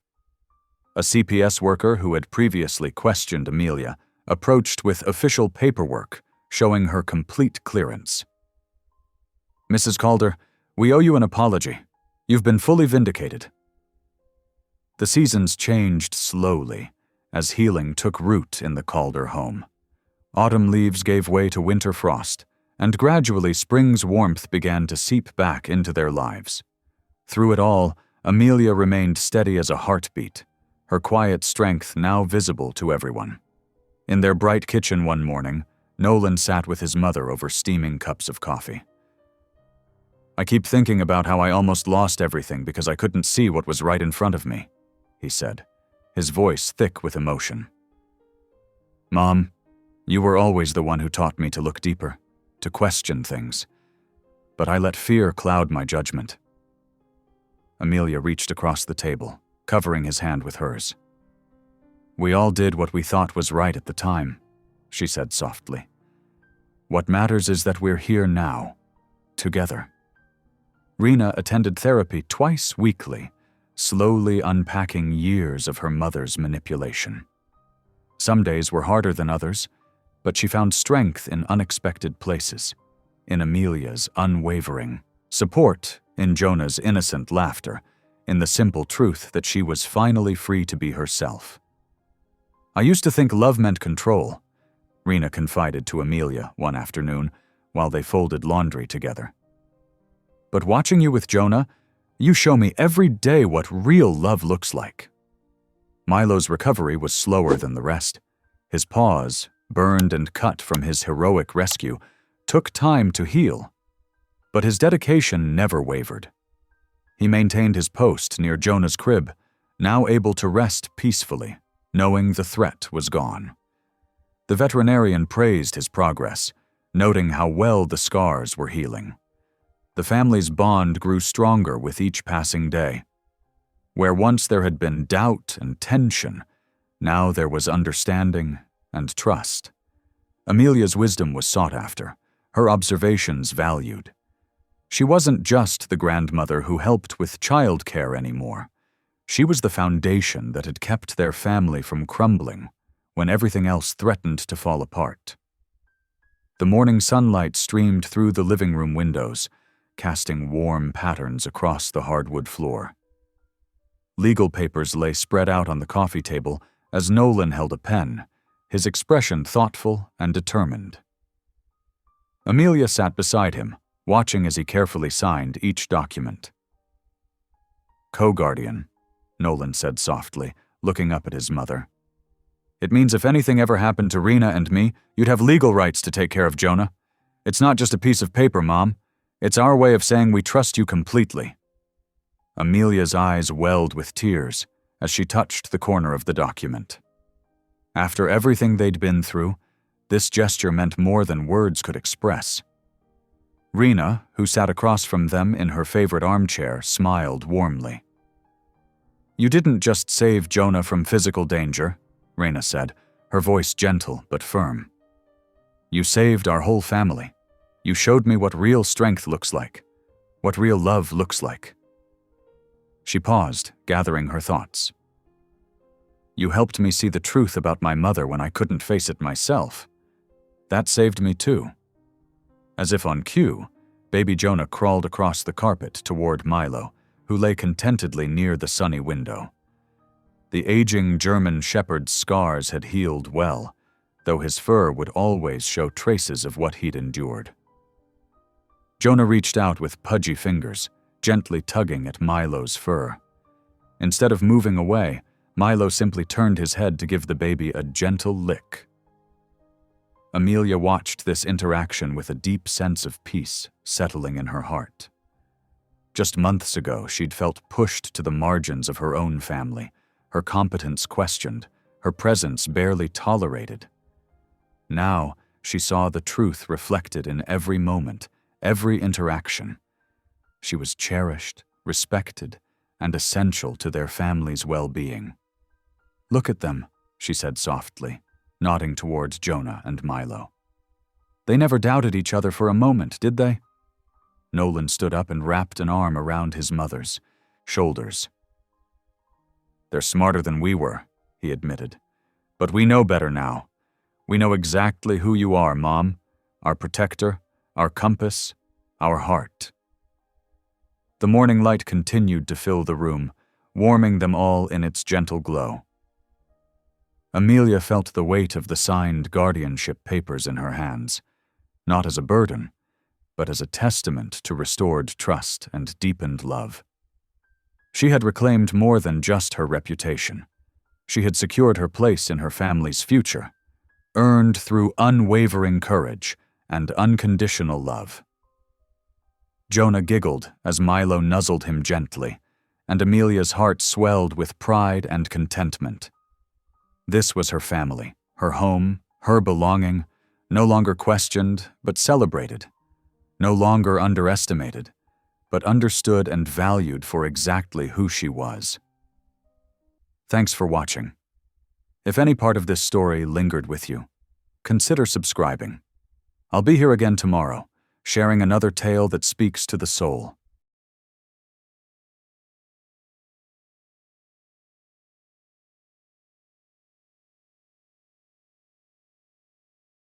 A CPS worker who had previously questioned Amelia approached with official paperwork showing her complete clearance. "Mrs. Calder, we owe you an apology. You've been fully vindicated." The seasons changed slowly as healing took root in the Calder home. Autumn leaves gave way to winter frost, and gradually spring's warmth began to seep back into their lives. Through it all, Amelia remained steady as a heartbeat, her quiet strength now visible to everyone. In their bright kitchen one morning, Nolan sat with his mother over steaming cups of coffee. "I keep thinking about how I almost lost everything because I couldn't see what was right in front of me," he said, his voice thick with emotion. "Mom, you were always the one who taught me to look deeper, to question things. But I let fear cloud my judgment." Amelia reached across the table, covering his hand with hers. "We all did what we thought was right at the time," she said softly. "What matters is that we're here now, together." Rena attended therapy twice weekly, slowly unpacking years of her mother's manipulation. Some days were harder than others, but she found strength in unexpected places, in Amelia's unwavering support, in Jonah's innocent laughter, in the simple truth that she was finally free to be herself. "I used to think love meant control," Rena confided to Amelia one afternoon while they folded laundry together. "But watching you with Jonah, you show me every day what real love looks like." Milo's recovery was slower than the rest. His paws, burned and cut from his heroic rescue, took time to heal. But his dedication never wavered. He maintained his post near Jonah's crib, now able to rest peacefully, knowing the threat was gone. The veterinarian praised his progress, noting how well the scars were healing. The family's bond grew stronger with each passing day. Where once there had been doubt and tension, now there was understanding and trust. Amelia's wisdom was sought after, her observations valued. She wasn't just the grandmother who helped with childcare anymore. She was the foundation that had kept their family from crumbling when everything else threatened to fall apart. The morning sunlight streamed through the living room windows, casting warm patterns across the hardwood floor. Legal papers lay spread out on the coffee table as Nolan held a pen, his expression thoughtful and determined. Amelia sat beside him, watching as he carefully signed each document. "Co-guardian," Nolan said softly, looking up at his mother. "It means if anything ever happened to Rena and me, you'd have legal rights to take care of Jonah. It's not just a piece of paper, Mom. It's our way of saying we trust you completely." Amelia's eyes welled with tears as she touched the corner of the document. After everything they'd been through, this gesture meant more than words could express. Rena, who sat across from them in her favorite armchair, smiled warmly. "You didn't just save Jonah from physical danger," Rena said, her voice gentle but firm. "You saved our whole family. You showed me what real strength looks like, what real love looks like." She paused, gathering her thoughts. "You helped me see the truth about my mother when I couldn't face it myself. That saved me too." As if on cue, baby Jonah crawled across the carpet toward Milo, who lay contentedly near the sunny window. The aging German shepherd's scars had healed well, though his fur would always show traces of what he'd endured. Jonah reached out with pudgy fingers, gently tugging at Milo's fur. Instead of moving away, Milo simply turned his head to give the baby a gentle lick. Amelia watched this interaction with a deep sense of peace settling in her heart. Just months ago, she'd felt pushed to the margins of her own family, her competence questioned, her presence barely tolerated. Now, she saw the truth reflected in every moment, every interaction. She was cherished, respected, and essential to their family's well-being. "Look at them," she said softly, nodding towards Jonah and Milo. "They never doubted each other for a moment, did they?" Nolan stood up and wrapped an arm around his mother's shoulders. "They're smarter than we were," he admitted. "But we know better now. We know exactly who you are, Mom. Our protector, our compass, our heart." The morning light continued to fill the room, warming them all in its gentle glow. Amelia felt the weight of the signed guardianship papers in her hands, not as a burden, but as a testament to restored trust and deepened love. She had reclaimed more than just her reputation. She had secured her place in her family's future, earned through unwavering courage and unconditional love. Jonah giggled as Milo nuzzled him gently, and Amelia's heart swelled with pride and contentment. This was her family, her home, her belonging, no longer questioned but celebrated, no longer underestimated, but understood and valued for exactly who she was. Thanks for watching. If any part of this story lingered with you, consider subscribing. I'll be here again tomorrow, sharing another tale that speaks to the soul.